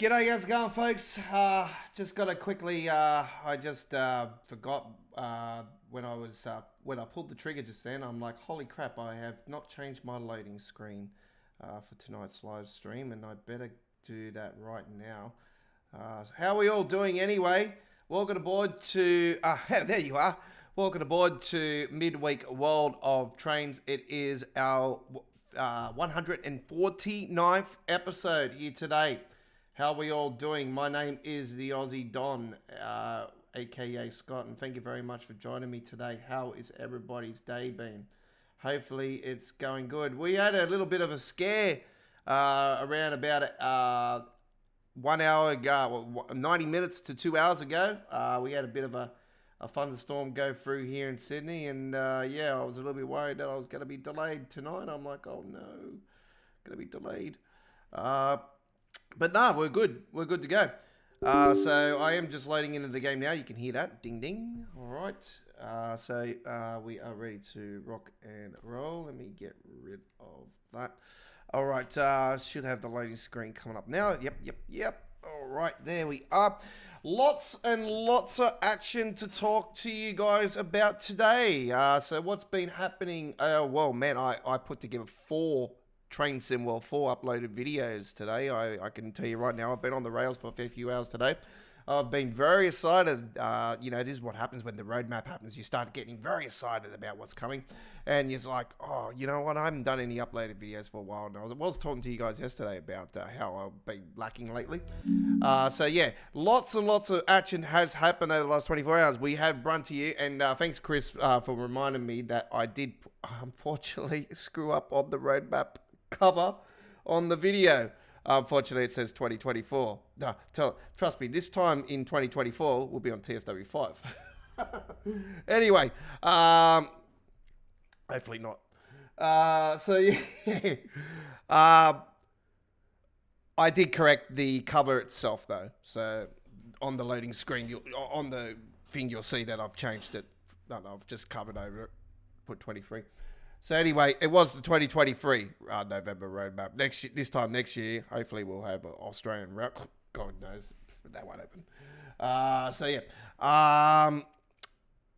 G'day, how's it going, folks? Just got to quickly, I just forgot when I pulled the trigger just then. I'm like, holy crap, I have not changed my loading screen for tonight's live stream, and I better do that right now. How are we all doing anyway? Welcome aboard to, there you are. Welcome aboard to Midweek World of Trains. It is our 149th episode here today. How are we all doing? My name is the Aussie Don, aka Scott, and thank you very much for joining me today. How is everybody's day been? Hopefully it's going good. We had a little bit of a scare around about 1 hour ago, 90 minutes to 2 hours ago. We had a bit of a thunderstorm go through here in Sydney, and yeah, I was a little bit worried that I was going to be delayed tonight. I'm like, oh no, going to be delayed. But no, we're good. We're good to go. So I am just loading into the game now. You can hear that. Ding, ding. All right. So we are ready to rock and roll. Let me get rid of that. All right. Should have the loading screen coming up now. Yep. All right. There we are. Lots and lots of action to talk to you guys about today. So what's been happening? Well, man, I put together 4 Train Sim World 4 uploaded videos today. I can tell you right now, I've been on the rails for a fair few hours today. I've been very excited. You know, this is what happens when the roadmap happens. You start getting very excited about what's coming. And you're like, oh, you know what? I haven't done any uploaded videos for a while. And I was talking to you guys yesterday about how I've been lacking lately. So yeah, lots and lots of action has happened over the last 24 hours. We have run to you. And thanks, Chris, for reminding me that I did, unfortunately, screw up on the roadmap cover on the video. Unfortunately, it says 2024. No, trust me, this time in 2024, we'll be on TSW5. Anyway, hopefully not. So, yeah. I did correct the cover itself, though. So, on the loading screen, on the thing, you'll see that I've changed it. No, I've just covered over it, put 23. So anyway, it was the 2023 November roadmap. This time next year, hopefully we'll have an Australian route. God knows, that won't happen. So yeah,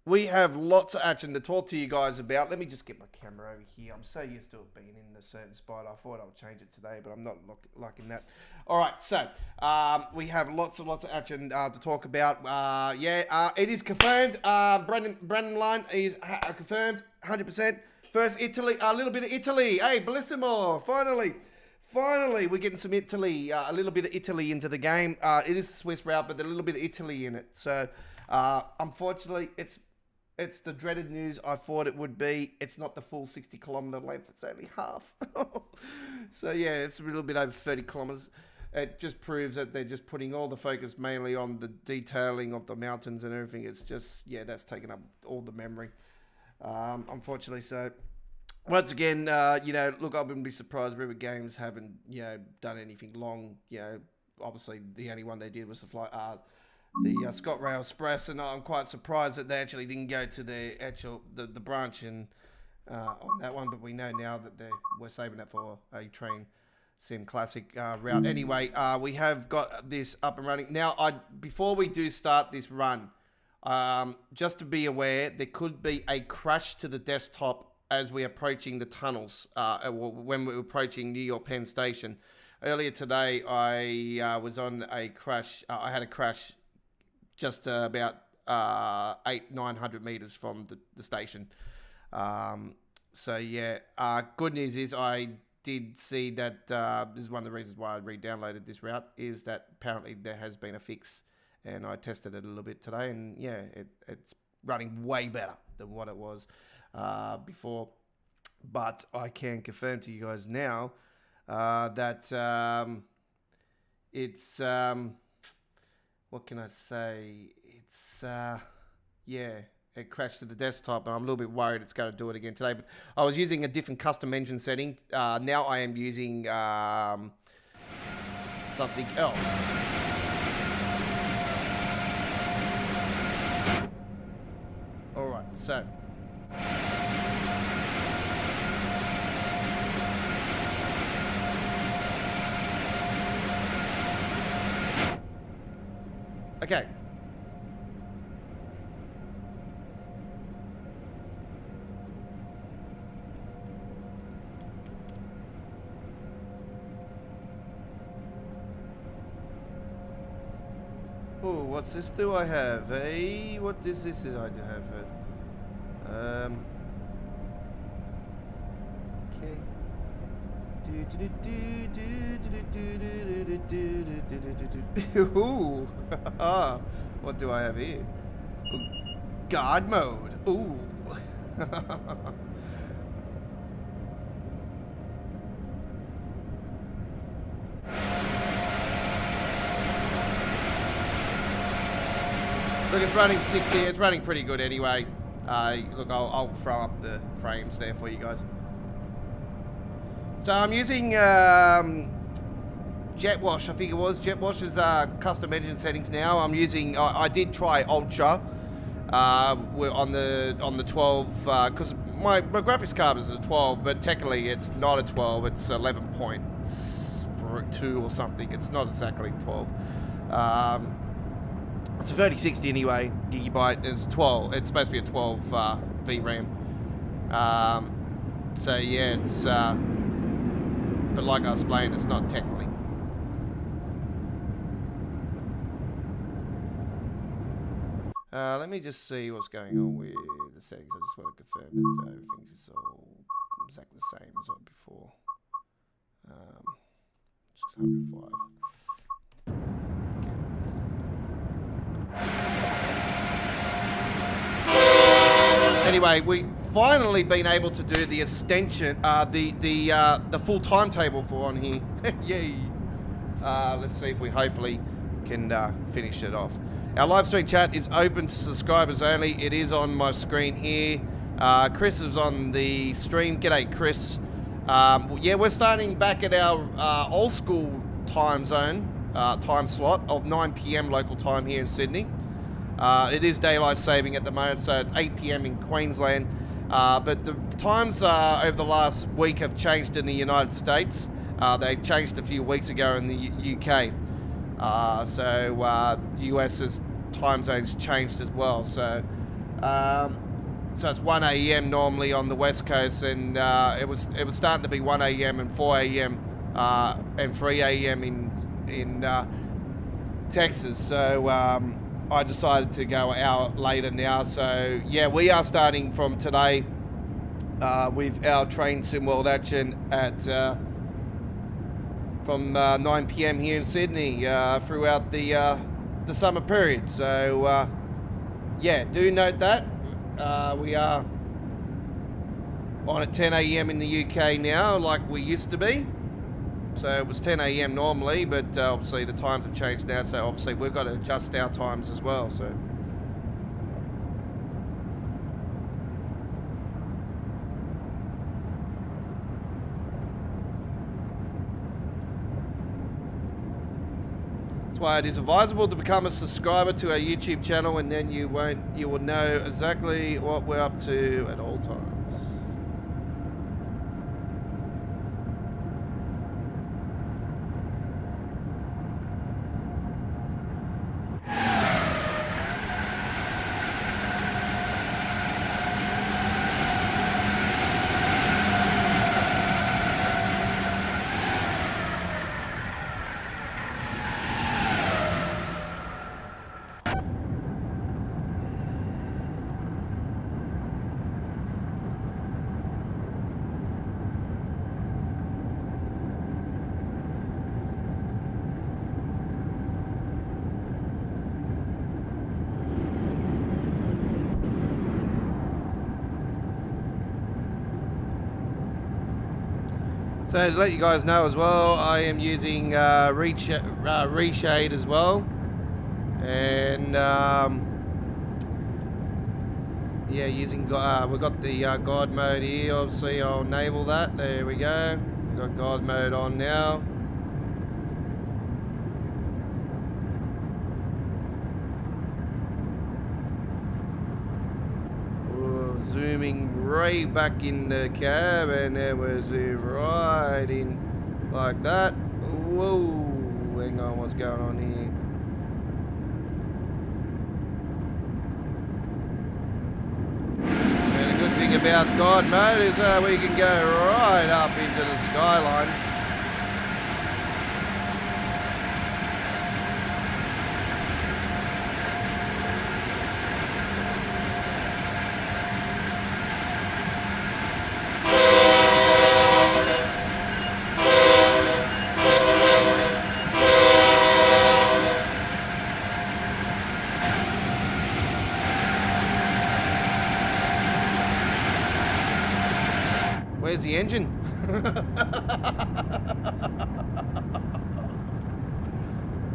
we have lots of action to talk to you guys about. Let me just get my camera over here. I'm so used to it being in a certain spot. I thought I'll change it today, but I'm not liking that. All right, so we have lots of action to talk about. It is confirmed. Brandon Line is confirmed, 100%. First, Italy, a little bit of Italy. Hey, Bellissimo, finally, we're getting some Italy, a little bit of Italy into the game. It is the Swiss route, but there's a little bit of Italy in it. So, unfortunately, it's the dreaded news I thought it would be. It's not the full 60 kilometer length. It's only half. So, yeah, it's a little bit over 30 kilometers. It just proves that they're just putting all the focus mainly on the detailing of the mountains and everything. It's just, yeah, that's taken up all the memory. Unfortunately, so once again, look, I wouldn't be surprised. River Games haven't, done anything long. Obviously, the only one they did was the ScotRail Express, and I'm quite surprised that they actually didn't go to the branch and on that one. But we know now that we're saving that for a Train Sim Classic route. Anyway, we have got this up and running now. Before we do start this run. Just to be aware, there could be a crash to the desktop as we're approaching the tunnels, when we're approaching New York Penn Station. Earlier today, I was on a crash. I had a crash just about 800-900 meters from the station. So yeah, good news is I did see that this is one of the reasons why I re-downloaded this route, is that apparently there has been a fix. And I tested it a little bit today, and yeah, it's running way better than what it was before. But I can confirm to you guys now that it's, what can I say? It's, it crashed to the desktop, and I'm a little bit worried it's going to do it again today. But I was using a different custom engine setting. Now I am using something else. So, Okay. Oh, what's this do I have? Hey, what is this that I do have? Okay. Ooh. What do I have here? GodMode. Ooh. Look, it's running 60. It's running pretty good anyway. Look, I'll throw up the frames there for you guys. So I'm using Jetwash. I think it was Jetwash's custom engine settings now. I'm using. I did try Ultra on the 12 because my graphics card is a 12, but technically it's not a 12. It's 11.2 or something. It's not exactly 12. It's a 3060 anyway, gigabyte. It's 12. It's supposed to be a 12 VRAM. So yeah, it's. But like I was explained, it's not technically. Let me just see what's going on with the settings. I just want to confirm that everything's just all exactly the same as before. Just 105. Anyway, we finally been able to do the extension, the full timetable for on here. Yay! Let's see if we hopefully can finish it off. Our live stream chat is open to subscribers only. It is on my screen here. Chris is on the stream. G'day, Chris. Yeah, we're starting back at our old school time zone, time slot of 9 PM local time here in Sydney. It is daylight saving at the moment, so it's 8 PM in Queensland. But the times over the last week have changed in the United States. They changed a few weeks ago in the UK. So US's time zones changed as well. So so it's 1 AM normally on the West Coast, and it was starting to be 1 AM and 4 AM and 3 AM in Texas. So I decided to go out later now. So yeah, we are starting from today with our train sim world action at from 9 PM here in Sydney throughout the summer period. So yeah, do note that we are on at 10 AM in the UK now, like we used to be. So it was 10 AM normally, but obviously the times have changed now, so obviously we've got to adjust our times as well. So that's why it is advisable to become a subscriber to our YouTube channel, and then you will know exactly what we're up to at all times. So to let you guys know as well, I am using Reshade as well, and yeah, using we've got the God mode here. Obviously, I'll enable that. There we go. We've got God mode on now. Zooming right back in the cab, and then we'll zoom right in like that. Whoa, hang on, what's going on here? about GodMode is we can go right up into the skyline. Where's the engine?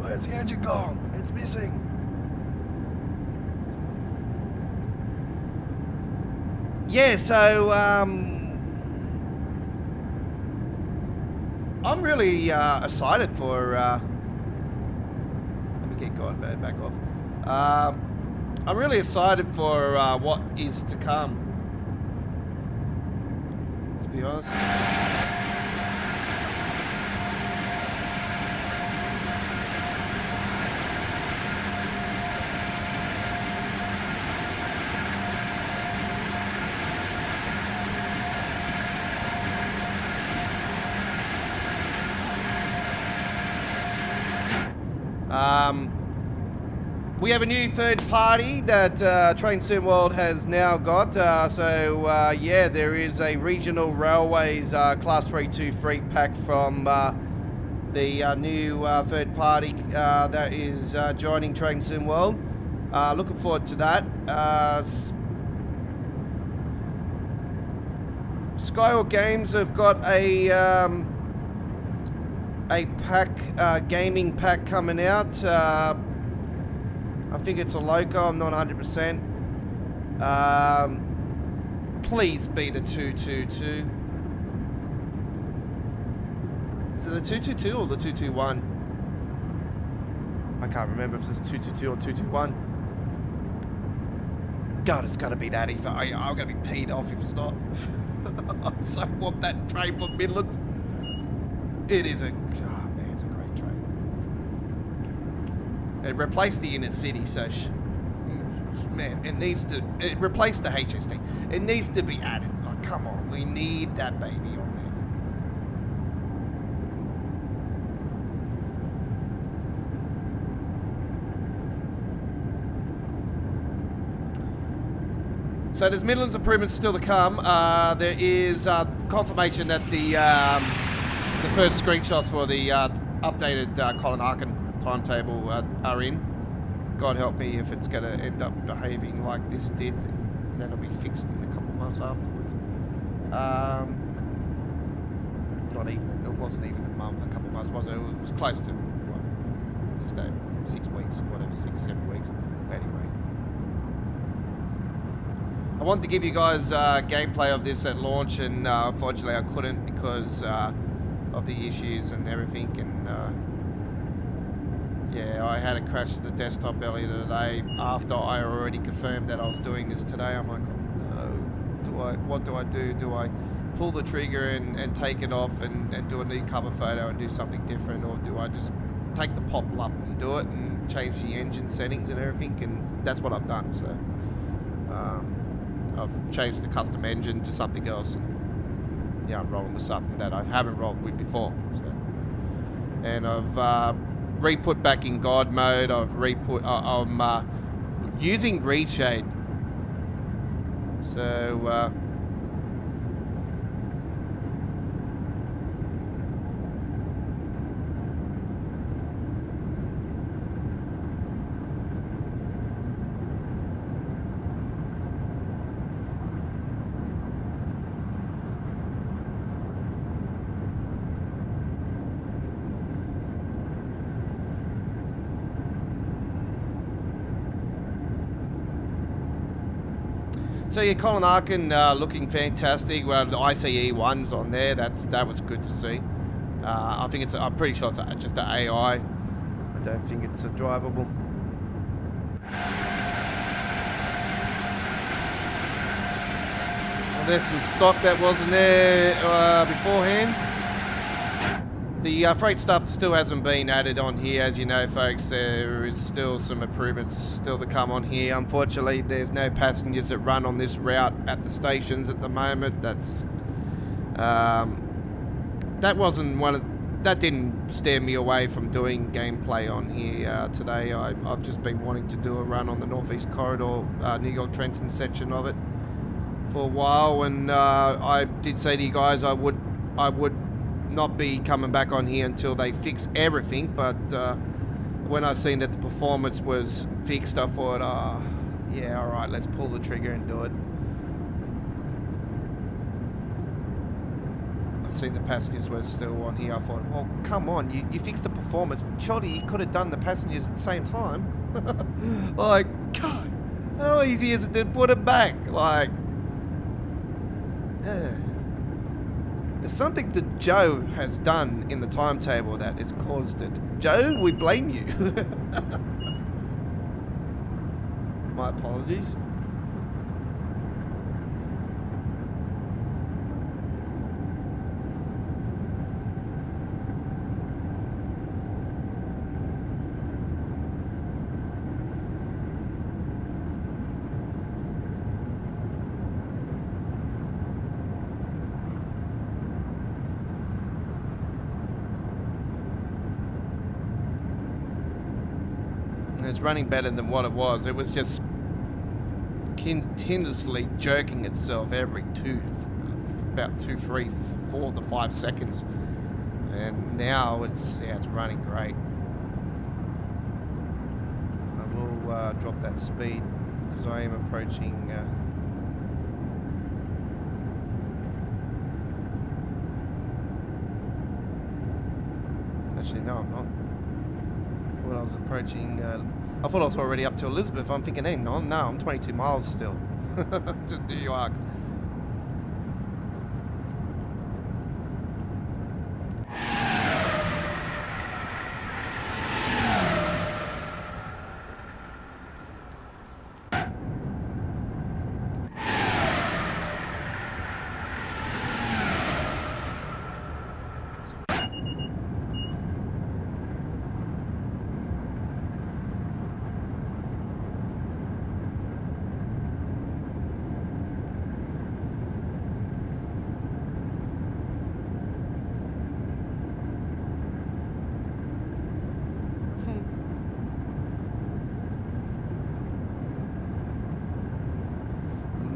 Where's the engine gone? It's missing. Yeah, so I'm really excited for. Let me get GodMode back off. I'm really excited for what is to come. To be honest. We have a new third party that Train Sim World has now got. Yeah, there is a Regional Railways Class 3-2 free pack from the new third party that is joining Train Sim World. Looking forward to that. Skywalk Games have got a pack, gaming pack coming out. I think it's a loco, I'm not 100%. Please be the 222. Is it a 222 or the 221? I can't remember if it's 222 or 221. God, it's gotta be that. I'm gonna be peed off if it's not. I so want that train for Midlands. It is a... It replaced the inner city, so man, it needs to. It replaced the HST. It needs to be added. Like, come on, we need that baby on there. So there's Midlands improvements still to come. There is confirmation that the first screenshots for the updated Colin Arkin timetable are in. God help me if it's going to end up behaving like this did, and that'll be fixed in a couple of months afterwards. Not even, it wasn't even a couple of months, was it? It was close to, what, just over 6 weeks, whatever, 6-7 weeks. Anyway. I wanted to give you guys gameplay of this at launch, and unfortunately I couldn't because of the issues and everything, and yeah, I had a crash to the desktop earlier today after I already confirmed that I was doing this today. I'm like, oh no, what do I do? Do I pull the trigger and take it off and do a new cover photo and do something different, or do I just take the pop-up and do it and change the engine settings and everything? And that's what I've done. So I've changed the custom engine to something else, and yeah, I'm rolling with something that I haven't rolled with before. So, and I've re-put back in GodMode. I've re-put. I'm using Reshade. So. So yeah, Colin Arkin looking fantastic. Well, the ICE one's on there. That was good to see. I think it's. I'm pretty sure it's just an AI. I don't think it's a drivable. Well, there's some stock that wasn't there beforehand. The freight stuff still hasn't been added on here, as you know, folks. There is still some improvements still to come on here. Unfortunately, there's no passengers that run on this route at the stations at the moment. That's that wasn't one of that didn't steer me away from doing gameplay on here today. I've just been wanting to do a run on the Northeast Corridor, New York-Trenton section of it for a while, and I did say to you guys I would not be coming back on here until they fix everything, but when I seen that the performance was fixed, I thought, yeah, alright, let's pull the trigger and do it. I seen the passengers were still on here. I thought, well, come on, you fixed the performance. Surely you could have done the passengers at the same time. Like, God, how easy is it to put it back? Like, there's something that Joe has done in the timetable that has caused it. Joe, we blame you. My apologies. It's running better than what it was. It was just continuously jerking itself every about 2, 3, 4 to 5 seconds, and now it's running great. I will drop that speed because I am approaching. Actually, no, I'm not. I was approaching, I thought I was already up to Elizabeth. I'm thinking, hey, no, I'm 22 miles still to New York.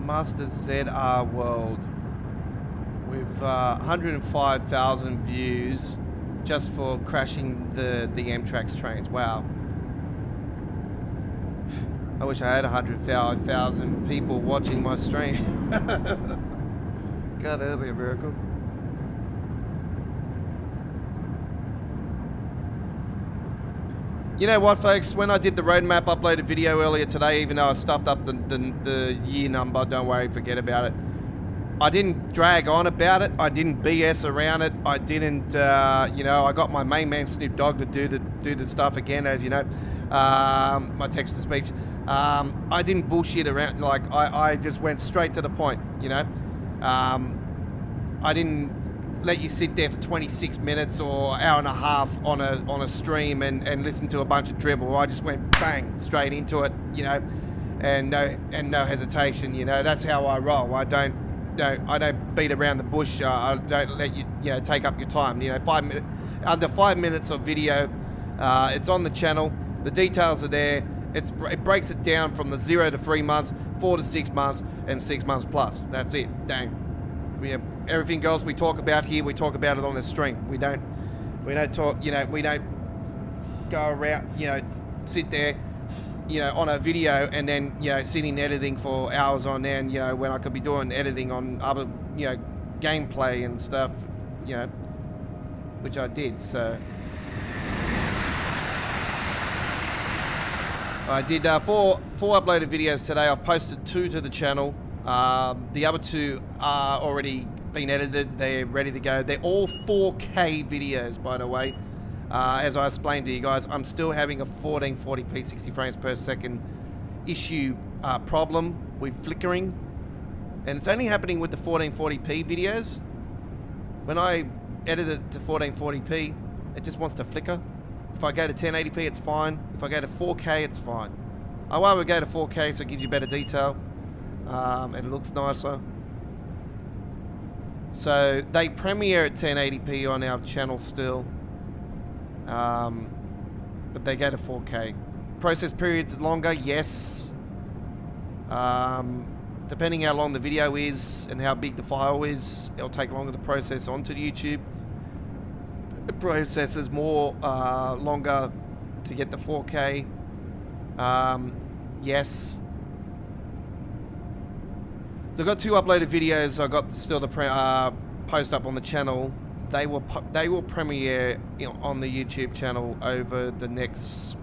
Master ZR World with 105,000 views just for crashing the Amtrak's trains. Wow. I wish I had 105,000 people watching my stream. God, that'd be a miracle. You know what, folks? When I did the roadmap uploaded video earlier today, even though I stuffed up the year number, don't worry, forget about it. I didn't drag on about it. I didn't BS around it. I didn't, you know, I got my main man Snoop Dogg to do the stuff again, as you know, my text to speech. I didn't bullshit around. Like I just went straight to the point. You know, I didn't let you sit there for 26 minutes or hour and a half on a stream and listen to a bunch of dribble. I just went bang straight into it, you know, and no hesitation. You know, that's how I roll. I don't beat around the bush. I don't let you take up your time. You know, under 5 minutes of video. It's on the channel. The details are there. It breaks it down from the 0 to 3 months, 4 to 6 months, and 6 months plus. That's it. Dang. Everything else we talk about here, we talk about it on the stream. We don't talk, you know, we don't go around, you know, sit there, you know, on a video and then, you know, sitting editing for hours on end, you know, when I could be doing editing on other, you know, gameplay and stuff, you know, which I did. So I did 4 uploaded videos today. I've posted 2 to the channel. The other 2 are already been edited. They're ready to go. They're all 4K videos, by the way. As I explained to you guys, I'm still having a 1440p 60 frames per second issue problem with flickering, and it's only happening with the 1440p videos. When I edit it to 1440p, it just wants to flicker. If I go to 1080p, it's fine. If I go to 4K, it's fine. I rather go to 4K so it gives you better detail, and it looks nicer. So they premiere at 1080p on our channel still, but they go to 4K. Process periods longer, yes. Depending how long the video is and how big the file is, it'll take longer to process onto YouTube. It processes more longer to get the 4K. Yes. So I've got 2 uploaded videos. I got still to post up on the channel. They will premiere on the YouTube channel over the next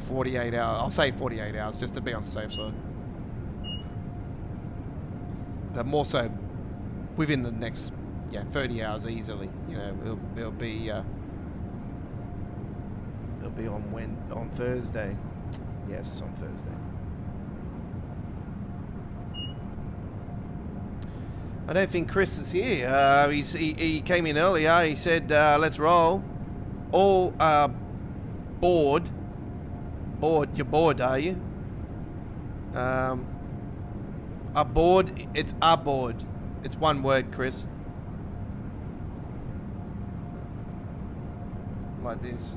48 hours. I'll say 48 hours just to be on the safe side. But more so within the next 30 hours easily. You know, it'll be on Thursday. Yes, on Thursday. I don't think Chris is here. He came in earlier. He said, let's roll. All bored. You're bored, are you? Aboard. It's aboard. It's one word, Chris. Like this.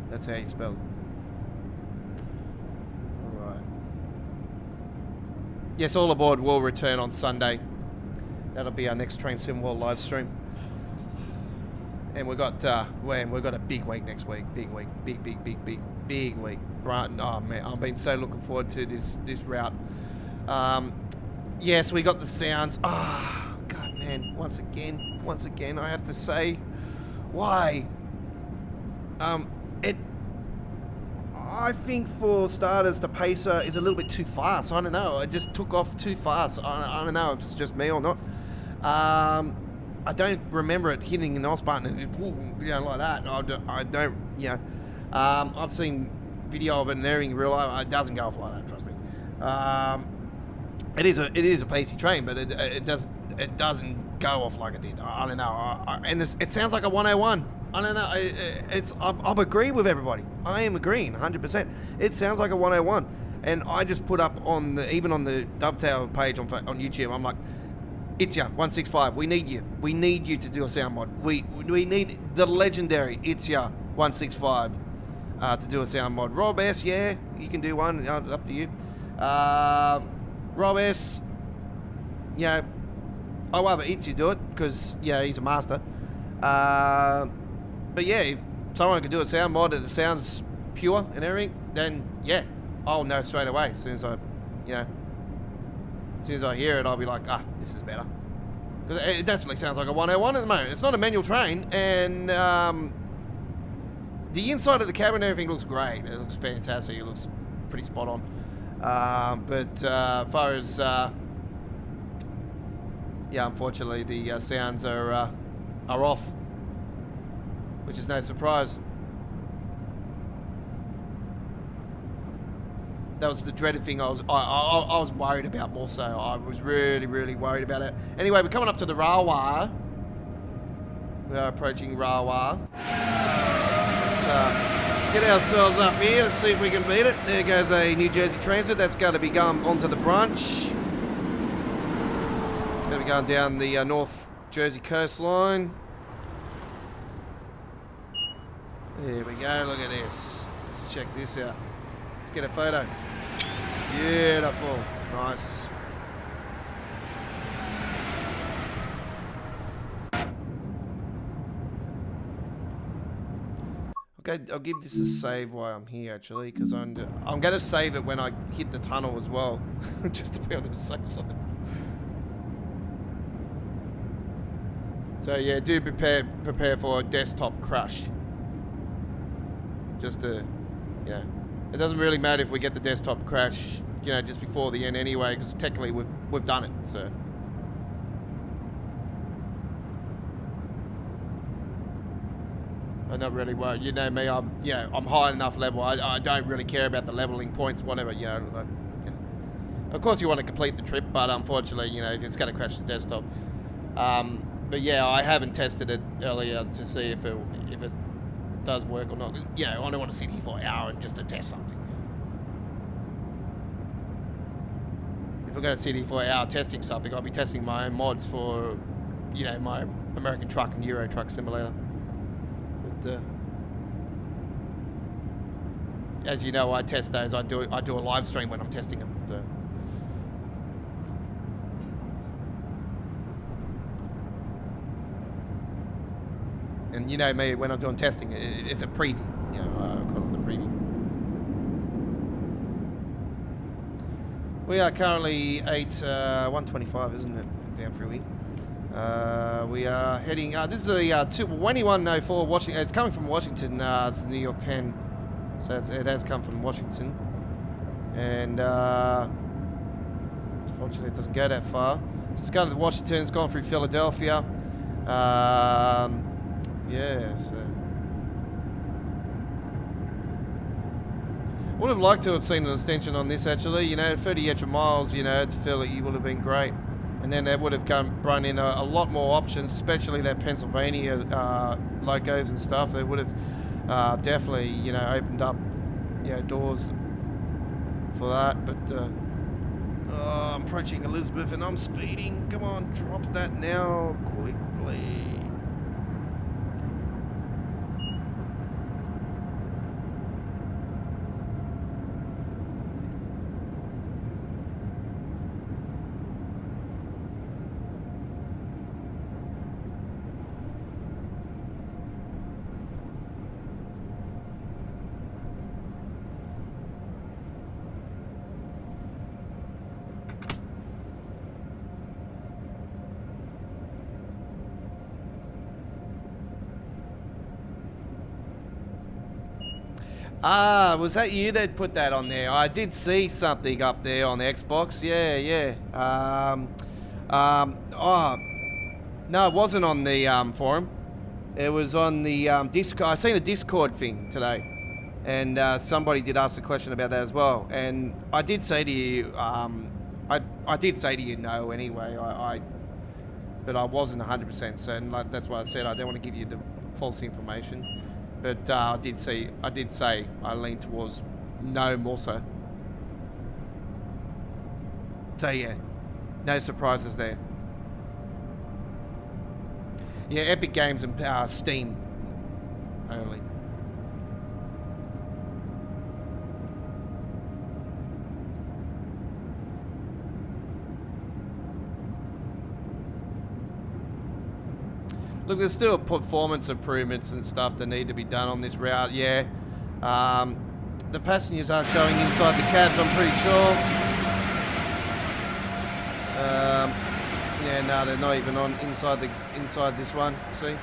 That's how you spell it. Alright. Yes, All Aboard will return on Sunday. That'll be our next Train Sim World live stream. And we've got a big week next week. Big week. Big week. Brighton. Oh man, I've been so looking forward to this route. Yes, we got the sounds. Ah, oh, God man, once again, I have to say, why? I think for starters, the pacer is a little bit too fast. I don't know. It just took off too fast. I don't know if it's just me or not. I don't remember it hitting the NOS button, like that. I don't, I've seen video of it and everything in real life. It doesn't go off like that, trust me. It is a pacey train, but it doesn't go off like it did. I don't know. And it sounds like a 101. I don't know. I'm agreeing with everybody. I am agreeing 100%. It sounds like a 101. And I just put up even on the Dovetail page on YouTube, I'm like, Itzia 165, we need you. We need you to do a sound mod. We need the legendary Itzia 165 to do a sound mod. Rob S, yeah, you can do one. Up to you. Rob S, I'd rather Itzia do it because he's a master. But yeah, if someone can do a sound mod and it sounds pure and everything, then I'll know straight away as soon as I hear it. I'll be like, this is better. It definitely sounds like a 101 at the moment. It's not a manual train, and the inside of the cabin and everything looks great. It looks fantastic. It looks pretty spot on. But as far as unfortunately the sounds are off, which is no surprise. That was the dreaded thing I was worried about more so. I was really, really worried about it. Anyway, we're coming up to the railway. We are approaching railway. Let's get ourselves up here. Let's see if we can beat it. There goes a New Jersey Transit. That's going to be going onto the branch. It's going to be going down the North Jersey coastline. There we go. Look at this. Let's check this out. Let's get a photo. Beautiful. Nice. Okay, I'll give this a save while I'm here actually, because I'm going to save it when I hit the tunnel as well, just to be on the safe side. So yeah, do prepare for a desktop crash. Just to, it doesn't really matter if we get the desktop crash, just before the end anyway, because technically we've done it. So I'm not really worried. You know me, I'm high enough level. I don't really care about the leveling points, whatever. Of course, you want to complete the trip, but unfortunately, you know, it's going to crash the desktop. But yeah, I haven't tested it earlier to see if it does work or not. You know, I don't want to sit here for an hour just to test something. If I'm going to sit here for an hour testing something, I'll be testing my own mods for, you know, my American Truck and Euro Truck Simulator. But as you know, I test those. I do a live stream when I'm testing them. So. And you know me, when I'm doing testing, it's a preview. You know, I call it the preview. We are currently at 125, isn't it? Down through here. We are heading. This is a 2104 Washington. It's coming from Washington. It's the New York Penn, so it has come from Washington. And unfortunately, it doesn't go that far. So it's going to Washington. It's gone through Philadelphia. Yeah, so would have liked to have seen an extension on this actually. You know, 30 extra miles, you know, to Philly would have been great, and then that would have brought in a lot more options, especially that Pennsylvania logos and stuff. They would have definitely, you know, opened up, you know, doors for that. But I'm approaching Elizabeth and I'm speeding. Come on, drop that now quickly. Was that you that put that on there? I did see something up there on the Xbox. Yeah. Oh, no, it wasn't on the forum. It was on the Discord. I seen a Discord thing today, and somebody did ask a question about that as well. And I did say to you, I did say to you no anyway. But I wasn't 100% certain. Like, that's why I said I don't want to give you the false information. But I did say I lean towards no more so. So yeah, no surprises there. Yeah, Epic Games and Steam only. Look, there's still performance improvements and stuff that need to be done on this route, yeah. The passengers are showing inside the cabs, I'm pretty sure. Yeah, no, they're not even on inside this one, see?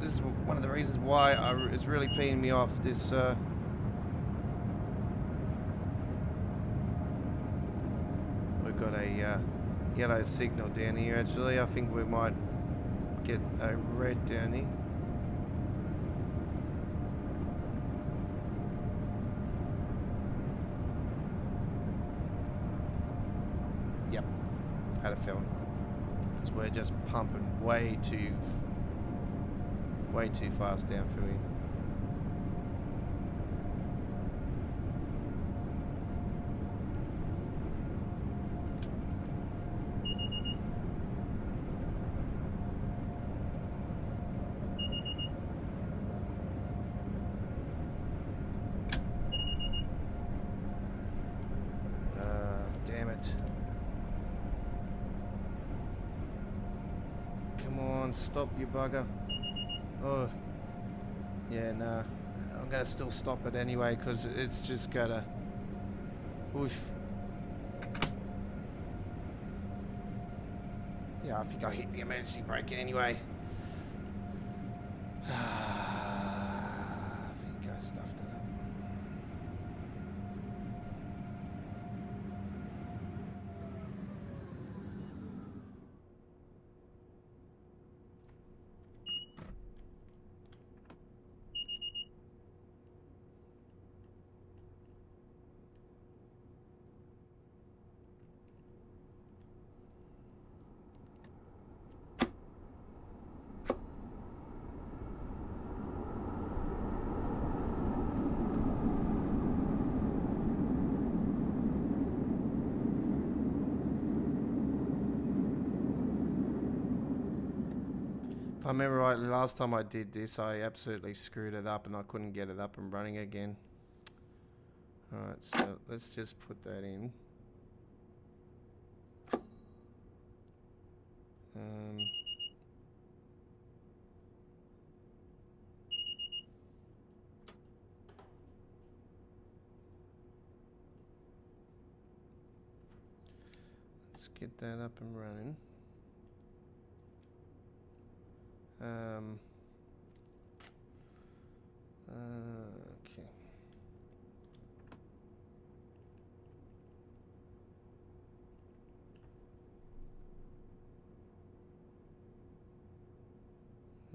This is one of the reasons why it's really peeing me off, this... We've got a yellow signal down here, actually. I think we might get a red down here. Yep, had a feeling, because we're just pumping way too fast down through here. Damn it. Come on, stop, you bugger. Oh. Yeah, nah. I'm gonna still stop it anyway, because it's just gotta... Oof. Yeah, I think I hit the emergency brake anyway. I think I stuffed it up. If I remember rightly, last time I did this, I absolutely screwed it up and I couldn't get it up and running again. Alright, so let's just put that in. Let's get that up and running. Okay.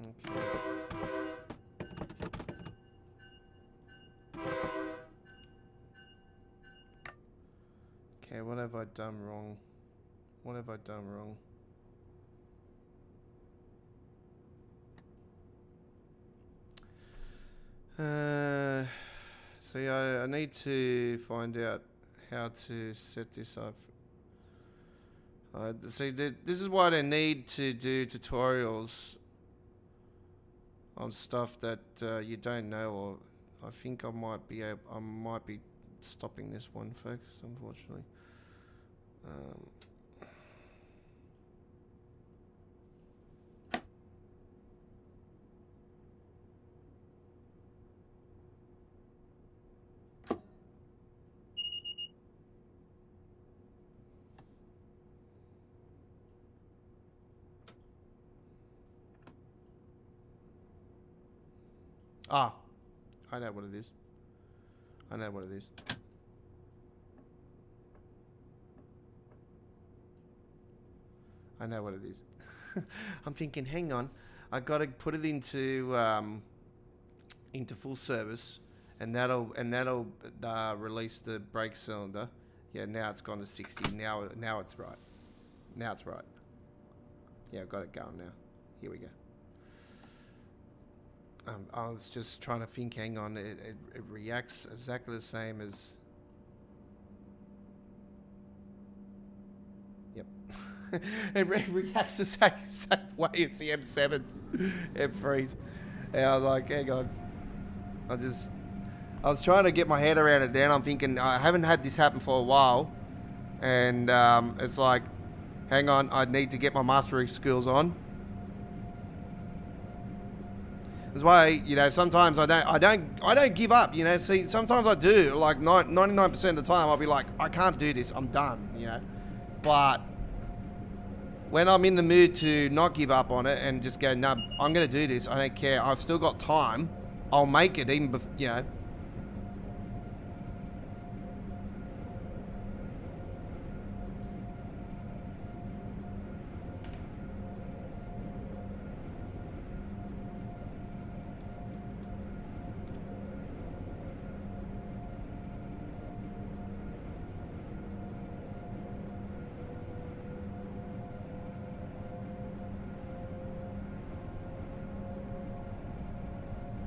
Okay. Okay, what have I done wrong? What have I done wrong? See, I need to find out how to set this up. See, this is why I need to do tutorials on stuff that you don't know, or I think I might be stopping this one, folks, unfortunately. Ah, I know what it is. I know what it is. I know what it is. I'm thinking, hang on, I got to put it into full service, and that'll release the brake cylinder. Yeah, now it's gone to 60. Now it's right. Now it's right. Yeah, I've got it going now. Here we go. I was just trying to think, hang on, it reacts exactly the same as... Yep. It reacts the same way as the M7s, M3s. And I was like, hang on. I was trying to get my head around it then. I'm thinking, I haven't had this happen for a while. And it's like, hang on, I need to get my mastering skills on. That's why, you know, sometimes I don't give up, you know. See, sometimes I do, like 99% of the time I'll be like, I can't do this, I'm done, you know. But when I'm in the mood to not give up on it and just go, no, I'm going to do this, I don't care, I've still got time, I'll make it even before, you know.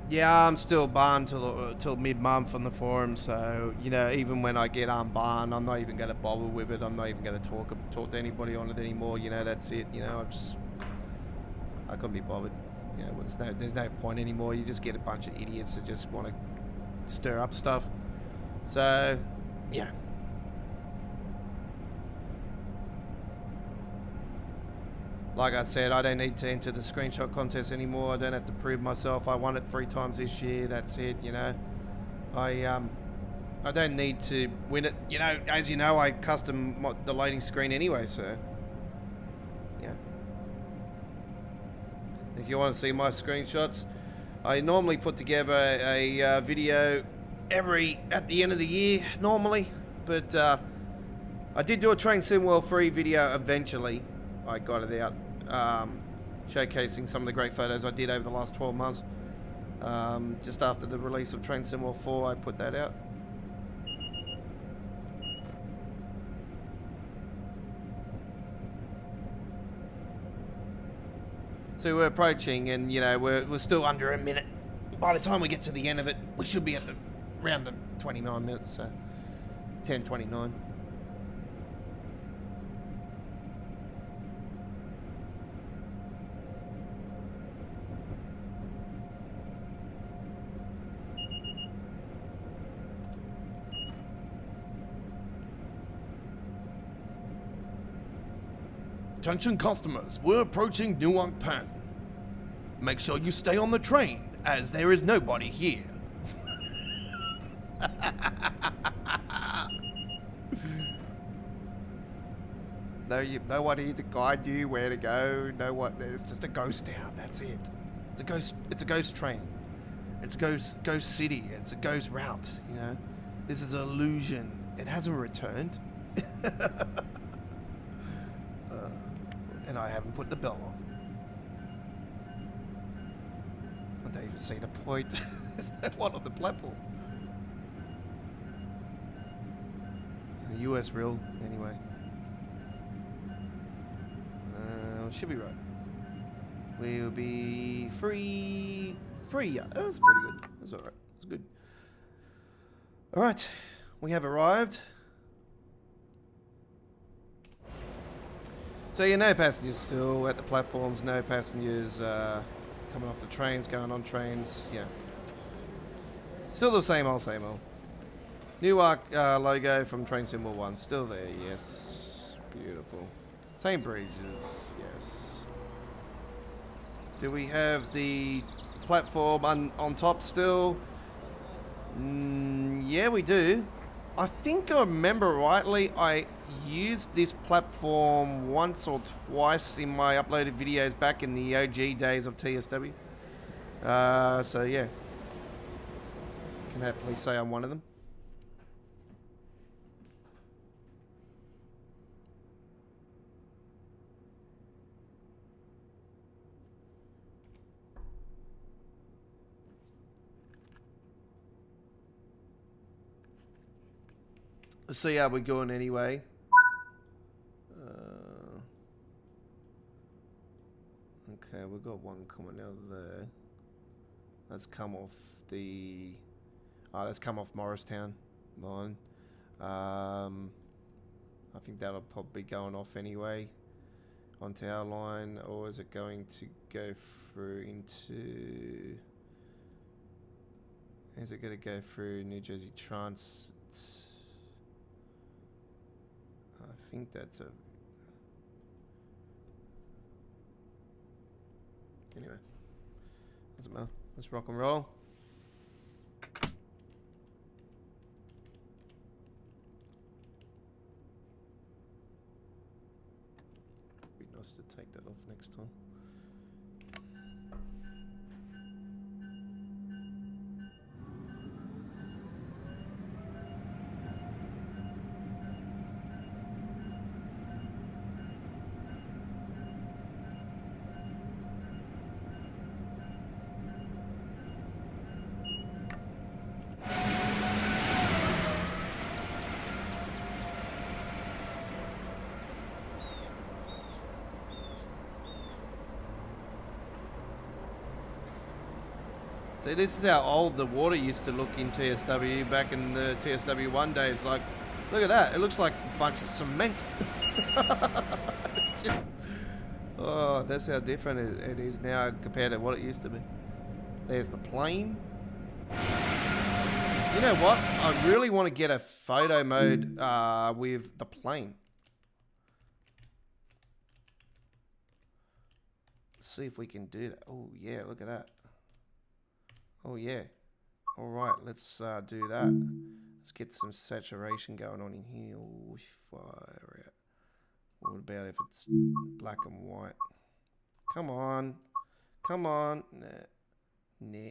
Yeah, I'm still barred till mid-month on the forum, so, you know, even when I get unbarred, I'm not even going to bother with it. I'm not even going to talk to anybody on it anymore. You know, that's it. You know, I couldn't be bothered. You know, there's no point anymore. You just get a bunch of idiots that just want to stir up stuff. So, yeah. Like I said, I don't need to enter the screenshot contest anymore. I don't have to prove myself. I won it 3 times this year. That's it, you know. I don't need to win it. You know, as you know, I custom the loading screen anyway, so yeah. If you want to see my screenshots, I normally put together a video at the end of the year normally, but I did do a Train Sim World free video eventually. I got it out, showcasing some of the great photos I did over the last 12 months. Just after the release of Train Sim World 4, I put that out. So we're approaching, and you know, we're still under a minute. By the time we get to the end of it, we should be at around the 29 minutes, so 10:29. Attention customers, we're approaching Newark Penn. Make sure you stay on the train, as there is nobody here. No one here to guide you where to go. No one. It's just a ghost town. That's it. It's a ghost. It's a ghost train. It's a ghost city. It's a ghost route. You know, this is an illusion. It hasn't returned. And I haven't put the bell on. I don't even see the point. There's no one on the platform. The US real, anyway. Should be right. We'll be free. Yeah, oh, that's pretty good. That's alright. That's good. Alright, we have arrived. So yeah, no passengers still at the platforms, no passengers coming off the trains, going on trains, yeah. Still the same old, same old. Newark logo from Train Symbol 1, still there, yes. Beautiful. Same bridges, yes. Do we have the platform on top still? Yeah, we do. I think I remember rightly, I used this platform once or twice in my uploaded videos back in the OG days of TSW. So yeah, can happily say I'm one of them. Let's see how we're going anyway. Okay, we've got one coming out of there. Let's come off the... Oh, let's come off Morristown line. I think that'll probably be going off anyway onto our line, or is it going to go through into... Is it going to go through New Jersey Transit? I think that's a... Anyway, doesn't matter. Let's rock and roll. Be nice to take that off next time. See, this is how old the water used to look in TSW back in the TSW1 days. Like, look at that. It looks like a bunch of cement. It's just... Oh, that's how different it is now compared to what it used to be. There's the plane. You know what? I really want to get a photo mode with the plane. Let's see if we can do that. Oh, yeah, look at that. Oh yeah. All right, let's do that. Let's get some saturation going on in here. Oh, fire out. What about if it's black and white? Come on. Come on. Nah.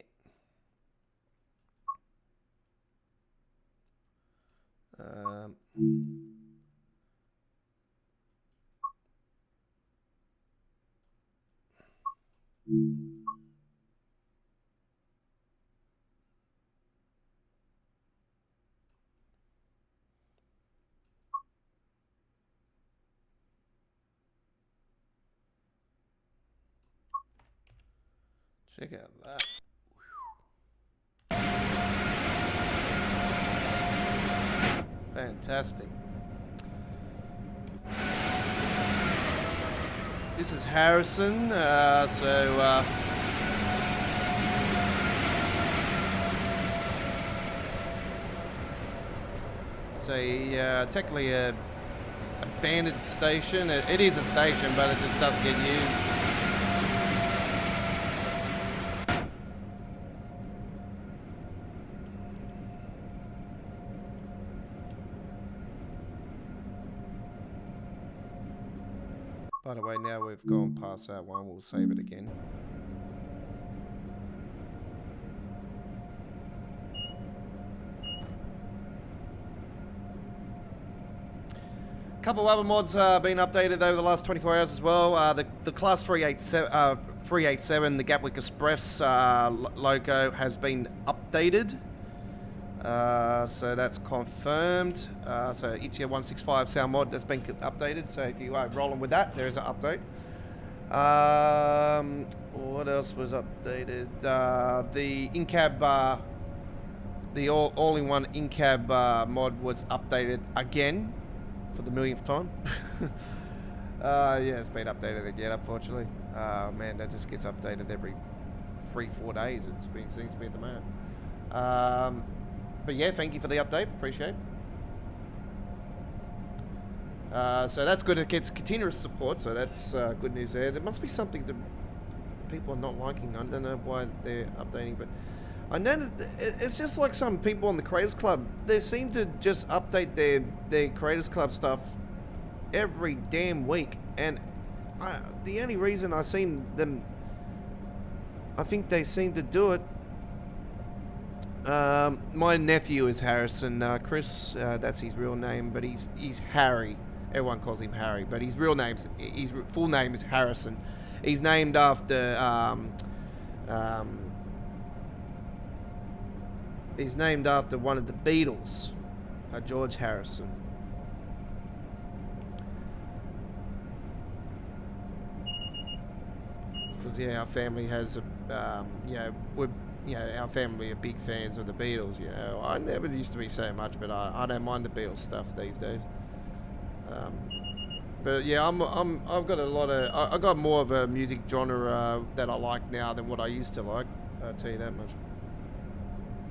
Check out that. Fantastic. This is Harrison, it's a technically a abandoned station. It is a station, but it just doesn't get used. By the way, now we've gone past that one, we'll save it again. A couple of other mods been updated over the last 24 hours as well. The Class 387, the Gatwick Express logo has been updated. So that's confirmed. So Itia 165 sound mod has been updated. So if you are rolling with that, there is an update. What else was updated? The in-cab, the all-in-one in-cab mod was updated again for the millionth time. Yeah, it's been updated again, unfortunately. Man, that just gets updated every 3-4 days. Seems to be at the moment. But yeah, thank you for the update. Appreciate it. So that's good. It gets continuous support, so that's good news there. There must be something that people are not liking. I don't know why they're updating, but I know that it's just like some people on the Creators Club. They seem to just update their Creators Club stuff every damn week, and the only reason I seen them, I think they seem to do it. My nephew is Harrison, Chris, that's his real name, but he's Harry. Everyone calls him Harry, but his full name is Harrison. He's named after one of the Beatles, George Harrison. Because yeah, our family has a our family are big fans of the Beatles. You know, I never used to be so much, but I don't mind the Beatles stuff these days. But yeah, I've got a lot of, I got more of a music genre that I like now than what I used to like. I'll tell you that much.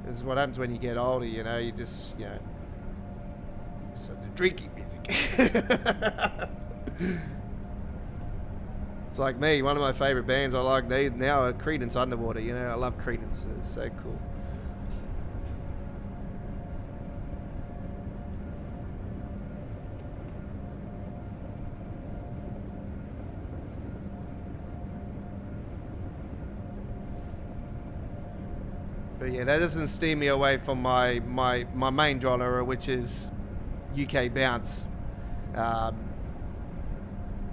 This is what happens when you get older. You know, you just so the drinking music. It's like me, one of my favourite bands I like now are Creedence Underwater. You know, I love Creedence. It's so cool. But yeah, that doesn't steer me away from my main genre, which is UK bounce.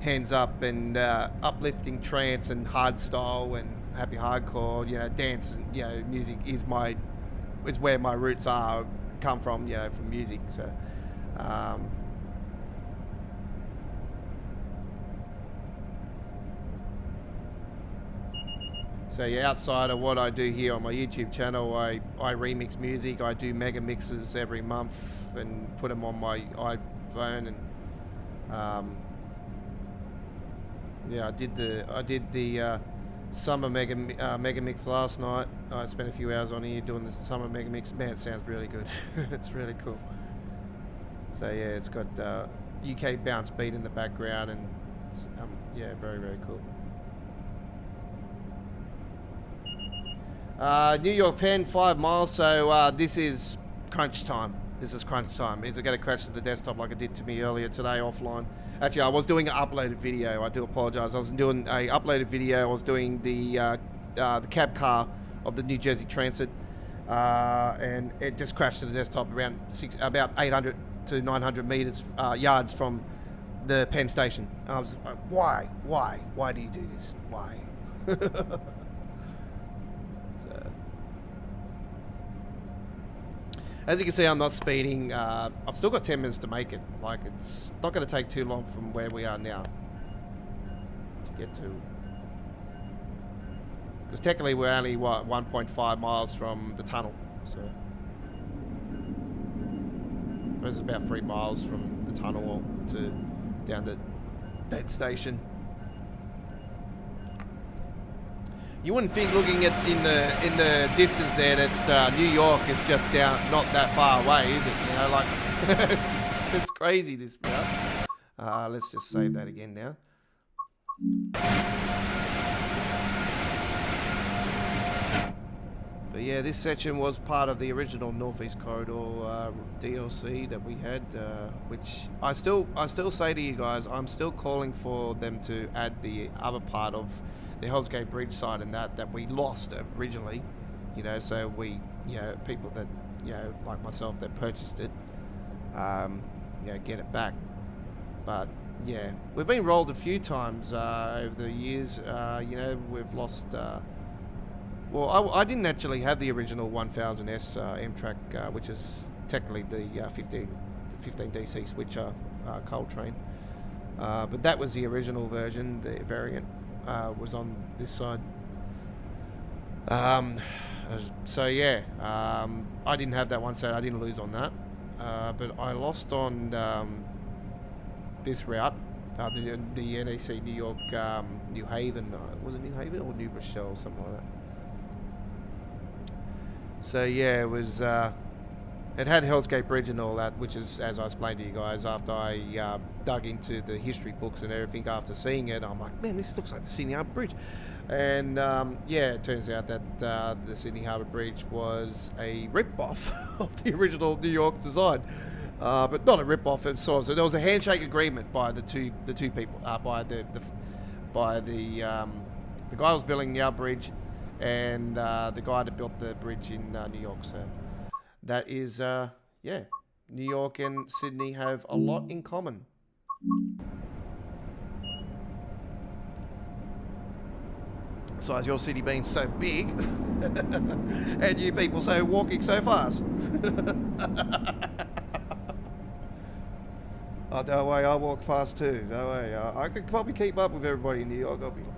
Hands up and uplifting trance and hardstyle and happy hardcore, you know, dance, you know, music is where my roots come from, you know, from music. So so yeah, outside of what I do here on my YouTube channel, I remix music. I do mega mixes every month and put them on my iPhone, and yeah, I did the summer mega mix last night. I spent a few hours on here doing this summer mega mix. Man, it sounds really good. It's really cool. So yeah, it's got UK bounce beat in the background, and it's, yeah, very, very cool. New York Penn, 5 miles. So this is crunch time. This is crunch time. Is it going to crash to the desktop like it did to me earlier today offline? Actually, I was doing an uploaded video. I do apologize. I was doing a uploaded video. I was doing the cab car of the New Jersey Transit, and it just crashed to the desktop around about 800 to 900 meters yards from the Penn station. I was like, why do you do this? Why? As you can see, I'm not speeding. I've still got 10 minutes to make it. Like, it's not going to take too long from where we are now to get to. Because technically we're only, 1.5 miles from the tunnel. So this is about 3 miles from the tunnel to down to that station. You wouldn't think, looking at in the distance there, that New York is just down, not that far away, is it? You know, like it's crazy this. Let's just save that again now. But yeah, this section was part of the original Northeast Corridor DLC that we had, which I still say to you guys, I'm still calling for them to add the other part of the Hell's Gate Bridge side and that we lost originally, you know, so we, you know, people that, you know, like myself that purchased it, you know, get it back. But yeah, we've been rolled a few times over the years, you know, we've lost... well, I didn't actually have the original 1000S Amtrak, which is technically the 15 DC switcher coal train. But that was the original version. The variant was on this side. So yeah, I didn't have that one, so I didn't lose on that. But I lost on this route, the NEC New York, New Haven. Was it New Haven or New Rochelle, something like that? So yeah, it was. It had Hell's Gate Bridge and all that, which is, as I explained to you guys, after I dug into the history books and everything. After seeing it, I'm like, man, this looks like the Sydney Harbour Bridge. And yeah, it turns out that the Sydney Harbour Bridge was a rip-off of the original New York design, but not a rip-off. It so there was a handshake agreement by the two people, by the guy who was building the bridge, and the guy that built the bridge in New York. So that is, yeah, New York and Sydney have a lot in common. Besides your city being so big, and you people walking so fast. Oh, don't worry, I walk fast too. Don't worry, I could probably keep up with everybody in New York. I'll be like,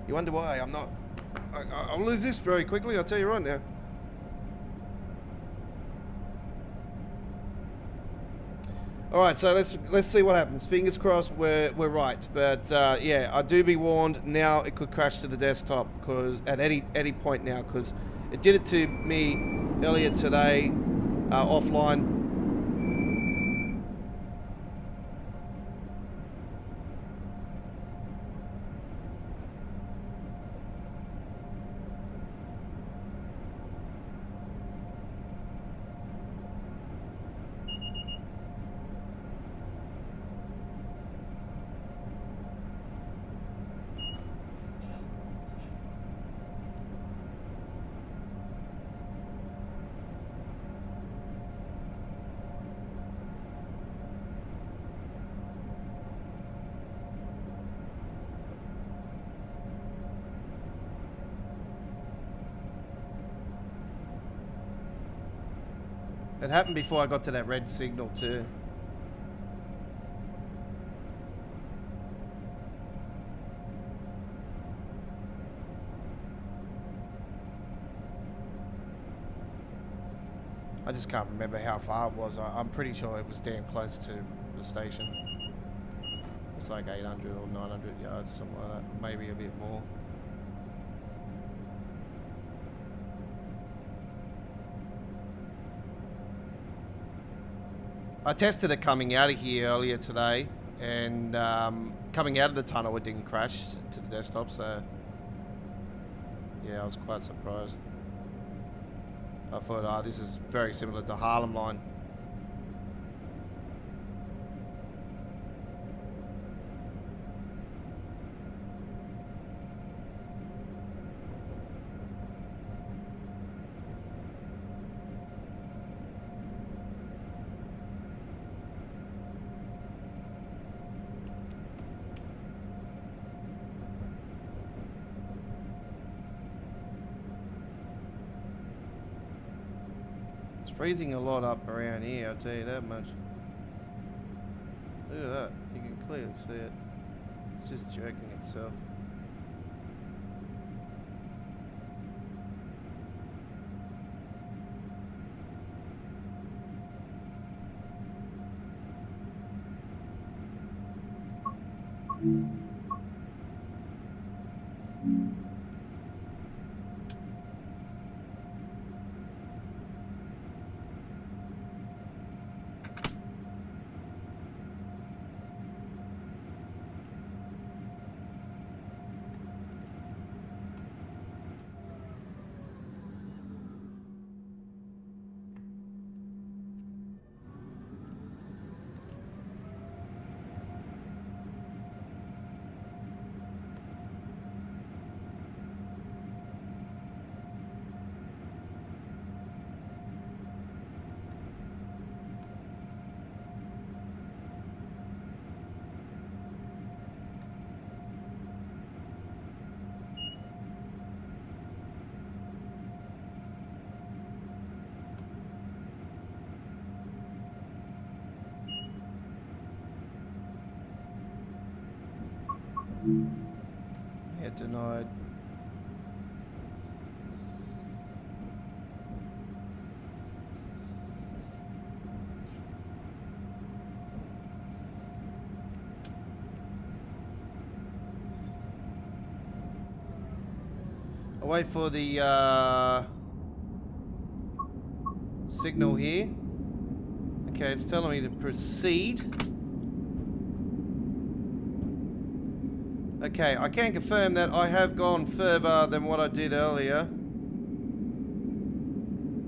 you wonder why I'm not. I'll lose this very quickly, I'll tell you right now. Alright, so let's see what happens. Fingers crossed we're right. But yeah, I do be warned, now it could crash to the desktop because at any point now, because it did it to me earlier today, offline. It happened before I got to that red signal too. I just can't remember how far it was. I'm pretty sure it was damn close to the station. It's like 800 or 900 yards, something like that. Maybe a bit more. I tested it coming out of here earlier today, and coming out of the tunnel it didn't crash to the desktop, so yeah, I was quite surprised. I thought, oh, this is very similar to Harlem Line. Freezing a lot up around here, I'll tell you that much. Look at that, you can clearly see it. It's just jerking itself. denied. I'll wait for the signal here. Okay, it's telling me to proceed. Okay, I can confirm that I have gone further than what I did earlier.